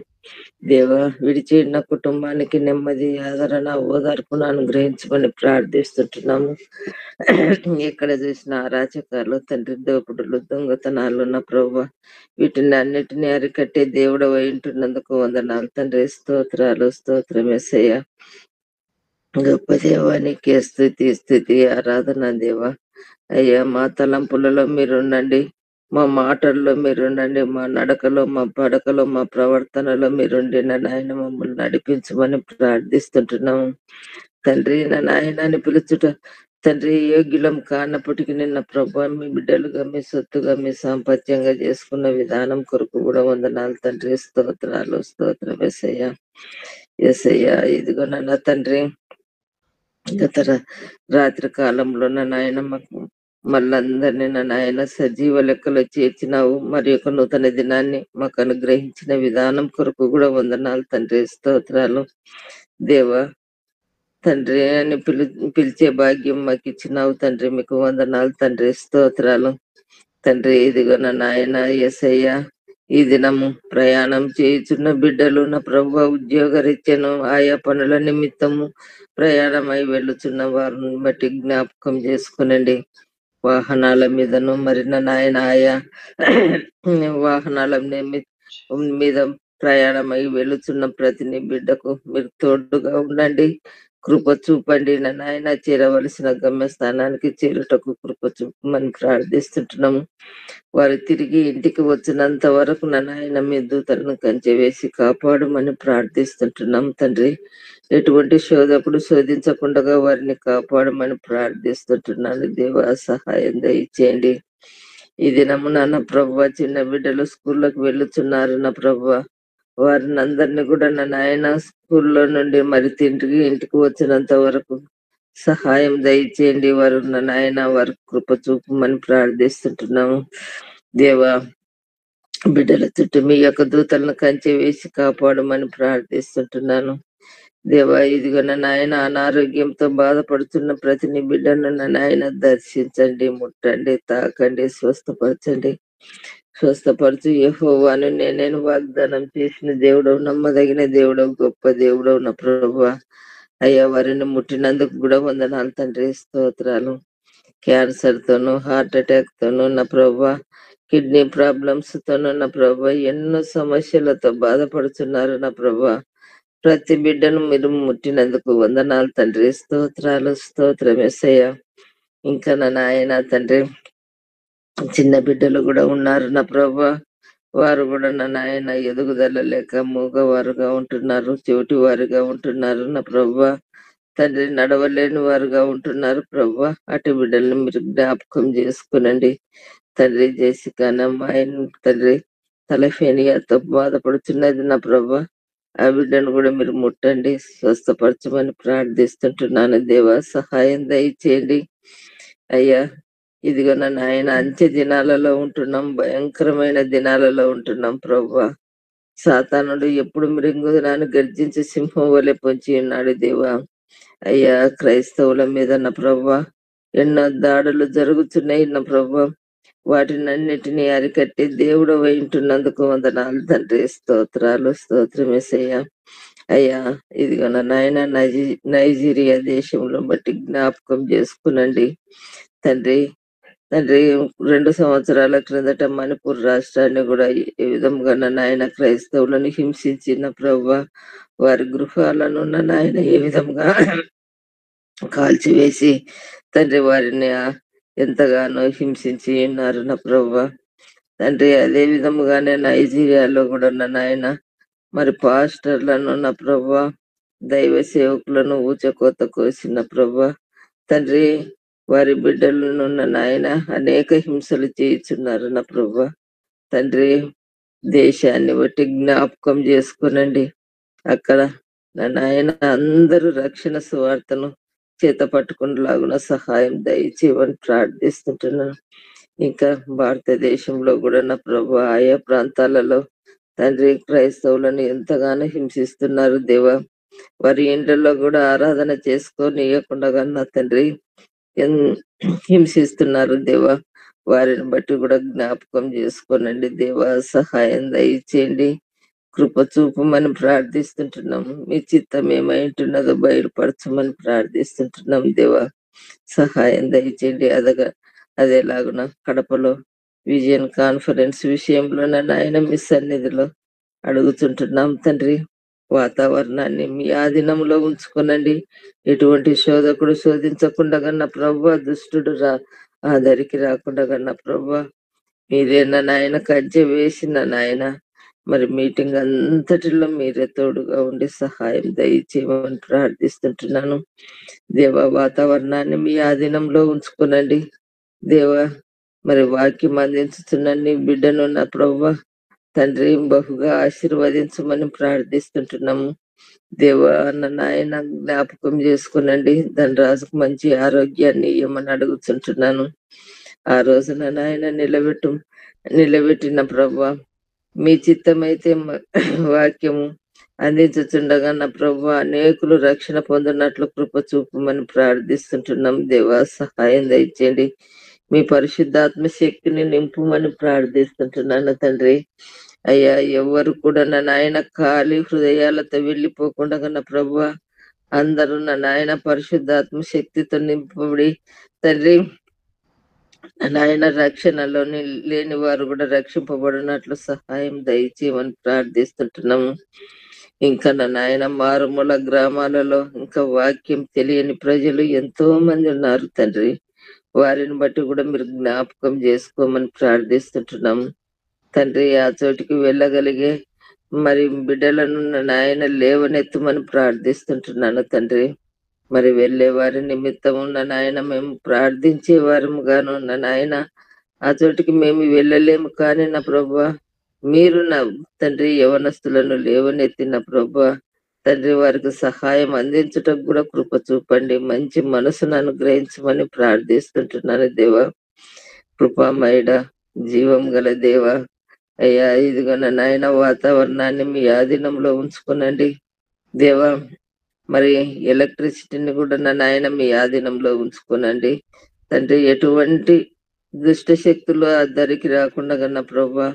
దేవా, విడిచిన కుటుంబానికి నెమ్మది, ఆదరణ, ఓదార్పును అనుగ్రహించమని ప్రార్థిస్తుంటున్నాము. ఎక్కడ చూసిన అరాచకాలు తండ్రి, దోపుడులు, దొంగతనాలు ఉన్న ప్రభువా, వీటిని అన్నిటినీ అరికట్టే దేవుడు ఉంటున్నందుకు వందనాలు తండ్రి, స్తోత్రాలు, స్తోత్రమేసయ్యా. గొప్ప దేవానికి స్తుతి ఆరాధన దేవా. అయ్యా, మా తలంపులలో మీరుండండి, మా మాటల్లో మీరుండండి, మా నడకలో, మా పడకలో, మా ప్రవర్తనలో మీరుండి నాయన మమ్మల్ని నడిపించమని ప్రార్థిస్తుంటున్నాము తండ్రి. నాయనాన్ని పిలుచుట తండ్రి యోగ్యులం కానప్పటికీ నిన్న ప్రభు మీ బిడ్డలుగా, మీ సొత్తుగా, మీ సాంపత్యంగా చేసుకున్న విధానం కొరకు కూడా వందనాలు తండ్రి, స్తోత్రాలు, స్తోత్రం యేసయ్యా. యేసయ్యా, ఇదిగో నాన్న తండ్రి, గత రాత్రి కాలంలో నాయన మాకు మళ్ళందరినీ నాయన సజీవ లెక్కలో చేర్చినావు. మరి ఒక నూతన దినాన్ని మాకు అనుగ్రహించిన విధానం కొరకు కూడా వందనాలు తండ్రి, స్తోత్రాలు దేవా. తండ్రి అని పిలిచే భాగ్యం మాకు ఇచ్చినావు తండ్రి, మీకు వందనాలు తండ్రి, స్తోత్రాలు తండ్రి. ఇదిగో నాయన యేసయ్యా, ఈ దినము ప్రయాణం చేయుచున్న బిడ్డలు నా ప్రభు ఉద్యోగ రీత్యను ఆయా పనుల నిమిత్తము ప్రయాణమై వెళ్ళుచున్న వారిని బట్టి జ్ఞాపకం చేసుకునండి. వాహనాల మీదను మరి నాయన ఆయా వాహనాల మీద ప్రయాణమై వెళుతున్న ప్రతి బిడ్డకు మీరు తోడుగా ఉండండి, కృప చూపండి నాయన. చేరవలసిన గమ్యస్థానానికి చేరుటకు కృప చూపమని ప్రార్థిస్తుంటున్నాము. వారు తిరిగి ఇంటికి వచ్చినంత వరకు నాయన మీ దూతలను కంచె వేసి కాపాడమని ప్రార్థిస్తుంటున్నాం తండ్రి. ఎటువంటి శోధకుడు శోధించకుండా వారిని కాపాడమని ప్రార్థిస్తుంటున్నాను దేవా. సహాయం దయచేయండి. ఈ దినము నాన్న ప్రభువా, చిన్న బిడ్డలు స్కూల్లోకి వెళ్ళుతున్నారు నా ప్రభువా. వారిని అందరినీ కూడా నాయన స్కూల్లో నుండి మరి ఇంటికి వచ్చినంత వరకు సహాయం దయచేయండి. వారు నాయన వారి కృప చూపమని ప్రార్థిస్తుంటున్నాము దేవా. బిడ్డల చుట్టూ మీ యొక్క దూతలను కంచె వేసి కాపాడమని ప్రార్థిస్తుంటున్నాను దేవా. ఇదిగో నాయన అనారోగ్యంతో బాధపడుతున్న ప్రతి బిడ్డను నాయన దర్శించండి, ముట్టండి, తాకండి, స్వస్థపరచండి. స్వస్థపరచు యెహోవాను నేను వాగ్దానం చేసిన దేవుడవు, నమ్మదగిన దేవుడవు, గొప్ప దేవుడవు నా ప్రభువా. అయ్యా వారిని ముట్టినందుకు కూడా వందనాలు తండ్రి, స్తోత్రాలు. క్యాన్సర్ తోను, హార్ట్ అటాక్ తోను నా ప్రభువా, కిడ్నీ ప్రాబ్లమ్స్ తోను నా ప్రభువా, ఎన్నో సమస్యలతో బాధపడుతున్నారు నా ప్రభువా. ప్రతి బిడ్డను మీరు ముట్టినందుకు వందనాలు తండ్రి, స్తోత్రాలు, స్తోత్రం యేసయ్యా. ఇంకా నా నాయన తండ్రి, చిన్న బిడ్డలు కూడా ఉన్నారు నా ప్రభువా. వారు కూడా నా నాయన ఎదుగుదల లేక మూగవారుగా ఉంటున్నారు, చెవిటి వారుగా ఉంటున్నారు నా ప్రభువా. తండ్రి నడవలేని వారుగా ఉంటున్నారు ప్రభువా. అటు బిడ్డలను మీరు జ్ఞాపకం చేసుకునండి తండ్రి. జేసికానమ్మాయిని తండ్రి తలఫేనియాతో బాధపడుతున్నది నా ప్రభువా. ఆ బిడ్డను కూడా మీరు ముట్టండి, స్వస్థపరచమని ప్రార్థిస్తుంటున్నాను దేవా. సహాయం దయచేయండి అయ్యా. ఇదిగో నా నాయన అంత్య దినాలలో ఉంటున్నాం, భయంకరమైన దినాలలో ఉంటున్నాం ప్రభువా. సాతానుడు ఎప్పుడు మృంగుదనాన్ని గర్జించి సింహం వలె పొంచి ఉన్నాడు దేవా. అయ్యా క్రైస్తవుల మీద నా ప్రభువా ఎన్నో దాడులు జరుగుతున్నాయి నా ప్రభువా. వాటినన్నిటినీ అరికట్టి దేవుడు వింటున్నందుకు వందనాలు తండ్రి, స్తోత్రాలు, స్తోత్రం యేసయ్యా. అయ్యా ఇదిగో నా నాయన నైజీరియా దేశంలో బట్టి జ్ఞాపకం చేసుకునండి తండ్రి. తండ్రి 2 సంవత్సరాల క్రిందట మణిపూర్ రాష్ట్రాన్ని కూడా ఈ విధంగా నా నాయన క్రైస్తవులను హింసించిన ప్రభువా. వారి గృహాలను నా నాయన ఏ విధంగా కాల్చివేసి తండ్రి వారిని ఎంతగానో హింసించి ఉన్నారు నా ప్రభువా. తండ్రి అదే విధముగానే నైజీరియాలో కూడా నా నాయన మరి పాస్టర్లను నా ప్రభువా, దైవ సేవకులను ఊచకోత కోసిన ప్రభువా. తండ్రి వారి బిడ్డలను నా నాయన అనేక హింసలు చేయుచున్నారు నా ప్రభువా. తండ్రి దేశాన్ని బట్టి జ్ఞాపకం చేసుకునండి. అక్కడ నా నాయన అందరూ రక్షణ సువార్తను చేత పట్టుకునేలాగున సహాయం దయచేయమని ప్రార్థిస్తుంటున్నాను. ఇంకా భారతదేశంలో కూడా నా ప్రభు ఆయా ప్రాంతాలలో తండ్రి క్రైస్తవులను ఎంతగానో హింసిస్తున్నారు దేవా. వారి ఇండ్లలో కూడా ఆరాధన చేసుకోనియకుండా నా తండ్రి హింసిస్తున్నారు దేవా. వారిని బట్టి కూడా జ్ఞాపకం చేసుకోనండి దేవా. సహాయం దయచేయండి, కృప చూపమని ప్రార్థిస్తుంటున్నాం. మీ చిత్తం ఏమైంటున్నదో బయలుపరచమని ప్రార్థిస్తుంటున్నాం దేవా. సహాయం దయచేయండి. అదేలాగున కడపలో విజన్ కాన్ఫరెన్స్ విషయంలో నాయన మీ సన్నిధిలో అడుగుతుంటున్నాం తండ్రి. వాతావరణాన్ని మీ ఆధీనంలో ఉంచుకోనండి. ఎటువంటి శోధకుడు శోధించకుండా కన్నా ప్రభువా, దుష్టుడు ఆ దరికి రాకుండా కన్నా ప్రభువా, మీరే నా నాయన కంచె వేసిన నాయన మరి మీటింగ్ అంతటిలో మీరే తోడుగా ఉండి సహాయం దయచేయమని ప్రార్థిస్తుంటున్నాను దేవా. వాతావరణాన్ని మీ ఆధీనంలో ఉంచుకోనండి దేవా. మరి వాక్యం అందించుతున్న బిడ్డను నా ప్రభువా తండ్రి బహుగా ఆశీర్వదించమని ప్రార్థిస్తుంటున్నాము దేవా. నాయన జ్ఞాపకం చేసుకునండి. ధనరాజుకు మంచి ఆరోగ్యాన్ని ఇవ్వమని అడుగుతుంటున్నాను. ఆ రోజున నాయన నిలబెట్టిన ప్రభువా, మీ చిత్తమైతే వాక్యము అందించుతుండగా నా ప్రభువా అనేకులు రక్షణ పొందినట్లు కృప చూపమని ప్రార్థిస్తుంటున్నాం దేవా. సహాయం దయచేయండి. మీ పరిశుద్ధాత్మ శక్తిని నింపుమని ప్రార్థిస్తుంటున్నాను తండ్రి. అయ్యా ఎవరు కూడా నా నాయన ఖాళీ హృదయాలతో వెళ్ళిపోకుండా నా ప్రభువా అందరూ నా నాయన పరిశుద్ధాత్మ శక్తితో నింపబడి తండ్రి నాయన రక్షణలో లేని వారు కూడా రక్షింపబడినట్లు సహాయం దయచేయమని ప్రార్థిస్తుంటున్నాము. ఇంకా నా నాయన మారుమూల గ్రామాలలో ఇంకా వాక్యం తెలియని ప్రజలు ఎంతో మంది ఉన్నారు తండ్రి. వారిని బట్టి కూడా మీరు జ్ఞాపకం చేసుకోమని ప్రార్థిస్తుంటున్నాము తండ్రి. ఆ చోటికి వెళ్ళగలిగే మరి బిడ్డలను నాయన లేవనెత్తమని ప్రార్థిస్తుంటున్నాను తండ్రి. మరి వెళ్ళే వారి నిమిత్తము నాయన మేము ప్రార్థించే వారము గాను నాయన ఆ చోటికి మేము వెళ్ళలేము. కానీ నా ప్రభువా మీరు నా తండ్రి యవనస్తులను లేవనెత్తిన ప్రభువా తండ్రి వారికి సహాయం అందించటకు కూడా కృప చూపండి. మంచి మనసును అనుగ్రహించమని ప్రార్థిస్తుంటున్నాను దేవా. కృపామయుడ జీవం గల దేవా అయ్యా ఇదిగో నాయన వాతావరణాన్ని మీ ఆధీనంలో ఉంచుకునండి దేవా. మరి ఎలక్ట్రిసిటీని కూడా నాయన మీ ఆధీనంలో ఉంచుకోనండి తండ్రి. ఎటువంటి దుష్ట శక్తులు ఆ దరికి రాకుండా నా ప్రభా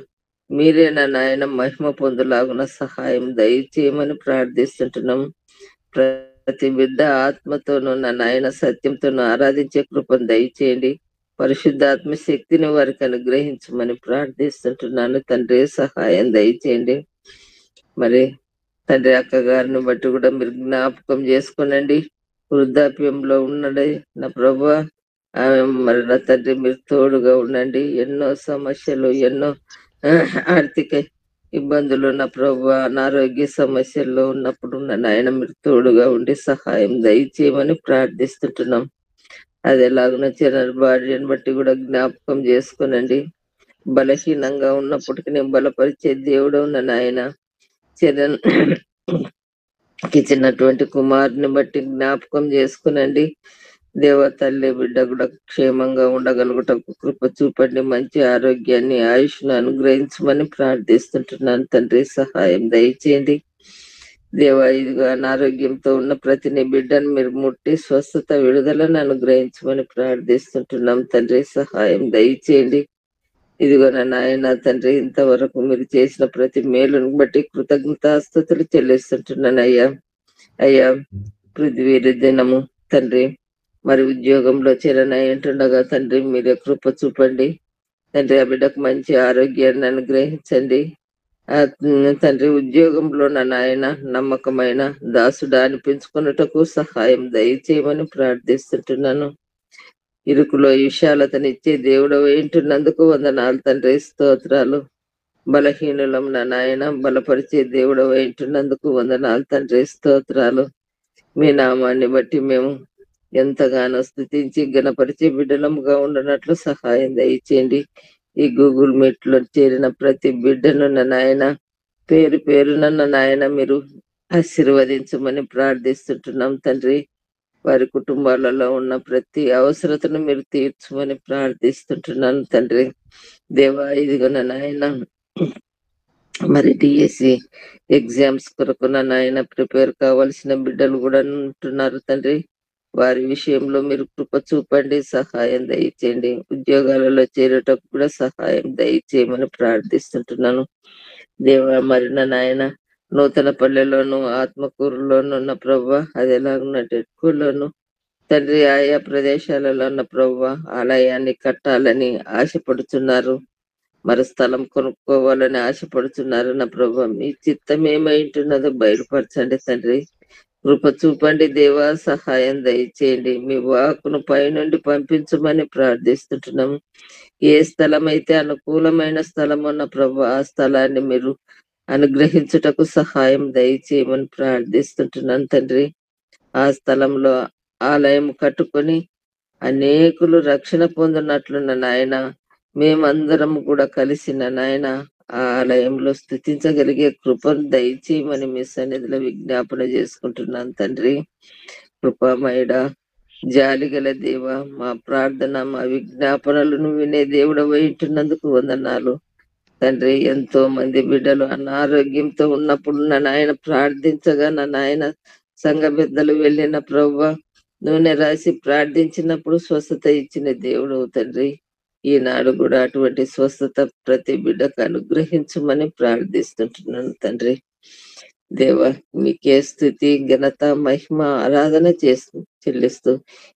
మీరే నా నాయన మహిమ పొందులాగున సహాయం దయచేయమని ప్రార్థిస్తుంటున్నాం. ప్రతి బిడ్డ ఆత్మతోనూ నా నాయన సత్యంతోనూ ఆరాధించే కృపను దయచేయండి. పరిశుద్ధాత్మ శక్తిని వారికి అనుగ్రహించమని ప్రార్థిస్తుంటున్నాను. తండ్రి సహాయం దయచేయండి. మరి తండ్రి అక్క గారిని బట్టి కూడా మీరు జ్ఞాపకం చేసుకోనండి. వృద్ధాప్యంలో ఉన్నది నా ప్రభా, ఆమె మరి నా తండ్రి మీరు తోడుగా ఉండండి. ఎన్నో సమస్యలు, ఎన్నో ఆర్థిక ఇబ్బందులు నా ప్రభు, అనారోగ్య సమస్యల్లో ఉన్నప్పుడు నా నాయన మీరు తోడుగా ఉండి సహాయం దయచేయమని ప్రార్థిస్తుంటున్నాం. అది ఎలాగున చిన్న భార్యను బట్టి కూడా జ్ఞాపకం చేసుకోనండి. బలహీనంగా ఉన్నప్పటికీ నేను బలపరిచే దేవుడు నా నాయన చిన్నటువంటి కుమారుని బట్టి జ్ఞాపకం చేసుకునండి. దేవ తల్లి బిడ్డ కూడా క్షేమంగా ఉండగలుగుటకు కృప చూపండి. మంచి ఆరోగ్యాన్ని, ఆయుష్ను అనుగ్రహించమని ప్రార్థిస్తుంటున్నాను. తండ్రి సహాయం దయచేయండి. దేవ ఇదిగా అనారోగ్యంతో ఉన్న ప్రతి నీ బిడ్డను మీరు ముట్టి స్వస్థత, విడుదలను అనుగ్రహించమని ప్రార్థిస్తుంటున్నాం. తండ్రి సహాయం దయచేయండి. ఇదిగో నా నాయన తండ్రి, ఇంతవరకు మీరు చేసిన ప్రతి మేలును బట్టి కృతజ్ఞతాస్తుతులు చెల్లిస్తుంటున్నాను. అయ్యా పృథ్వీ దినము తండ్రి మరి ఉద్యోగంలో చేరనయ్యంటుండగా తండ్రి మీరే కృప చూపండి. తండ్రి ఆ బిడ్డకు మంచి ఆరోగ్యాన్ని అనుగ్రహించండి. తండ్రి ఉద్యోగంలో నా నాయన నమ్మకమైన దాసుడా అనిపించుకున్నటకు సహాయం దయచేయమని ప్రార్థిస్తుంటున్నాను. ఇరుకులో విశాలతనిచ్చే దేవుడు ఏంటున్నందుకు వందనాలు తండ్రి, స్తోత్రాలు. బలహీనులం నా నాయన బలపరిచే దేవుడు ఏంటున్నందుకు వందనాలు తండ్రి, స్తోత్రాలు. మీ నామాన్ని బట్టి మేము ఎంతగానో స్తుతించి గణపరిచే బిడ్డలముగా ఉండనట్లు సహాయం దయచేయండి. ఈ గూగుల్ మీట్ లో చేరిన ప్రతి బిడ్డను నా నాయన పేరు పేరున నా నాయన మీరు ఆశీర్వదించమని ప్రార్థిస్తుంటున్నాం తండ్రి. వారి కుటుంబాలలో ఉన్న ప్రతి అవసరతను మీరు తీర్చమని ప్రార్థిస్తుంటున్నాను తండ్రి. దేవా ఇదిగో నా నాయన మరి డిఎస్సి ఎగ్జామ్స్ కొరకు నా నాయన ప్రిపేర్ కావాల్సిన బిడ్డలు కూడా ఉంటున్నారు తండ్రి. వారి విషయంలో మీరు కృప చూపండి, సహాయం దయచేయండి. ఉద్యోగాలలో చేరేటకు కూడా సహాయం దయచేయమని ప్రార్థిస్తుంటున్నాను. దేవా మరి నా నాయన నూతన పల్లెలోను, ఆత్మకూరులోను ఉన్న ప్రభా, అది ఎలాగున్న టెట్కూలోను తండ్రి ఆయా ప్రదేశాలలో ఉన్న ప్రభా ఆలయాన్ని కట్టాలని ఆశపడుతున్నారు. మరి స్థలం కొనుక్కోవాలని ఆశపడుతున్నారు నా ప్రభా. మీ చిత్తం ఏమైంటున్నదో బయలుపరచండి తండ్రి. కృప చూపండి దేవా, సహాయం దయచేయండి. మీ వాక్కును పైనుండి పంపించమని ప్రార్థిస్తుంటున్నాము. ఏ స్థలం అయితే అనుకూలమైన స్థలం ఉన్న ప్రభు, ఆ స్థలాన్ని మీరు అనుగ్రహించుటకు సహాయం దయచేయమని ప్రార్థిస్తుంటున్నాను తండ్రి. ఆ స్థలంలో ఆలయం కట్టుకొని అనేకులు రక్షణ పొందినట్లున్న నాయన మేమందరం కూడా కలిసిన నాయన ఆ ఆలయంలో స్థుతించగలిగే కృపను దయచేయమని మీ సన్నిధిలో విజ్ఞాపన చేసుకుంటున్నాను తండ్రి. కృపామయుడా, జాలిగల దేవ, మా ప్రార్థన, మా విజ్ఞాపనలను వినే దేవుడు ఉంటున్నందుకు వందనాలు తండ్రి. ఎంతో మంది బిడ్డలు అనారోగ్యంతో ఉన్నప్పుడు నా నాయన ప్రార్థించగా నా నాయన సంఘ పెద్దలు వెళ్ళిన ప్రభువా నూనె రాసి ప్రార్థించినప్పుడు స్వస్థత ఇచ్చిన దేవుడు తండ్రి. ఈనాడు కూడా అటువంటి స్వస్థత ప్రతి బిడ్డకు అనుగ్రహించమని ప్రార్థిస్తుంటున్నాను తండ్రి. దేవ మీకే స్తుతి, ఘనత, మహిమ, ఆరాధన చెల్లిస్తూ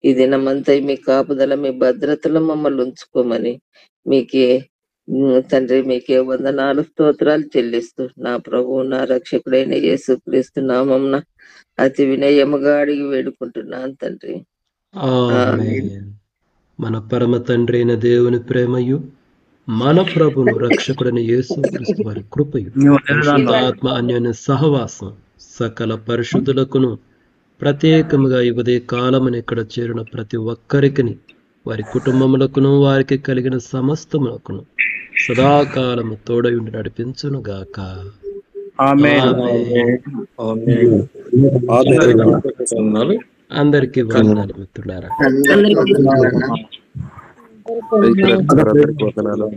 ఈ దినమంతా మీ కాపుదల, మీ భద్రతలో మమ్మల్ని ఉంచుకోమని మీకే తండ్రి మీకే వందనాలు, స్తోత్రాలు చెల్లిస్తూ నా ప్రభువు నా రక్షకుడైన యేసుక్రీస్తు నామమున అతి వినయముగా అడిగి వేడుకుంటున్నాను తండ్రి. ఆమేన్. మన పరమ తండ్రి అయిన దేవుని ప్రేమయు, మన ప్రభును రక్షకుడైన యేసుక్రీస్తు వారి కృపయు, ఆత్మ అన్యోన్య సహవాసం సకల పరిశుద్ధులకును ప్రత్యేకముగా ఈ ఉదయ కాలమున ఇక్కడ చేరిన ప్రతి ఒక్కరికి, వారి కుటుంబములకును వారికి కలిగిన సమస్తములకును సదాకాలము తోడయుండి నడిపించును గాక. అందరికీ వందనాలు మిత్రులారా. అందరికీ వందనాలు.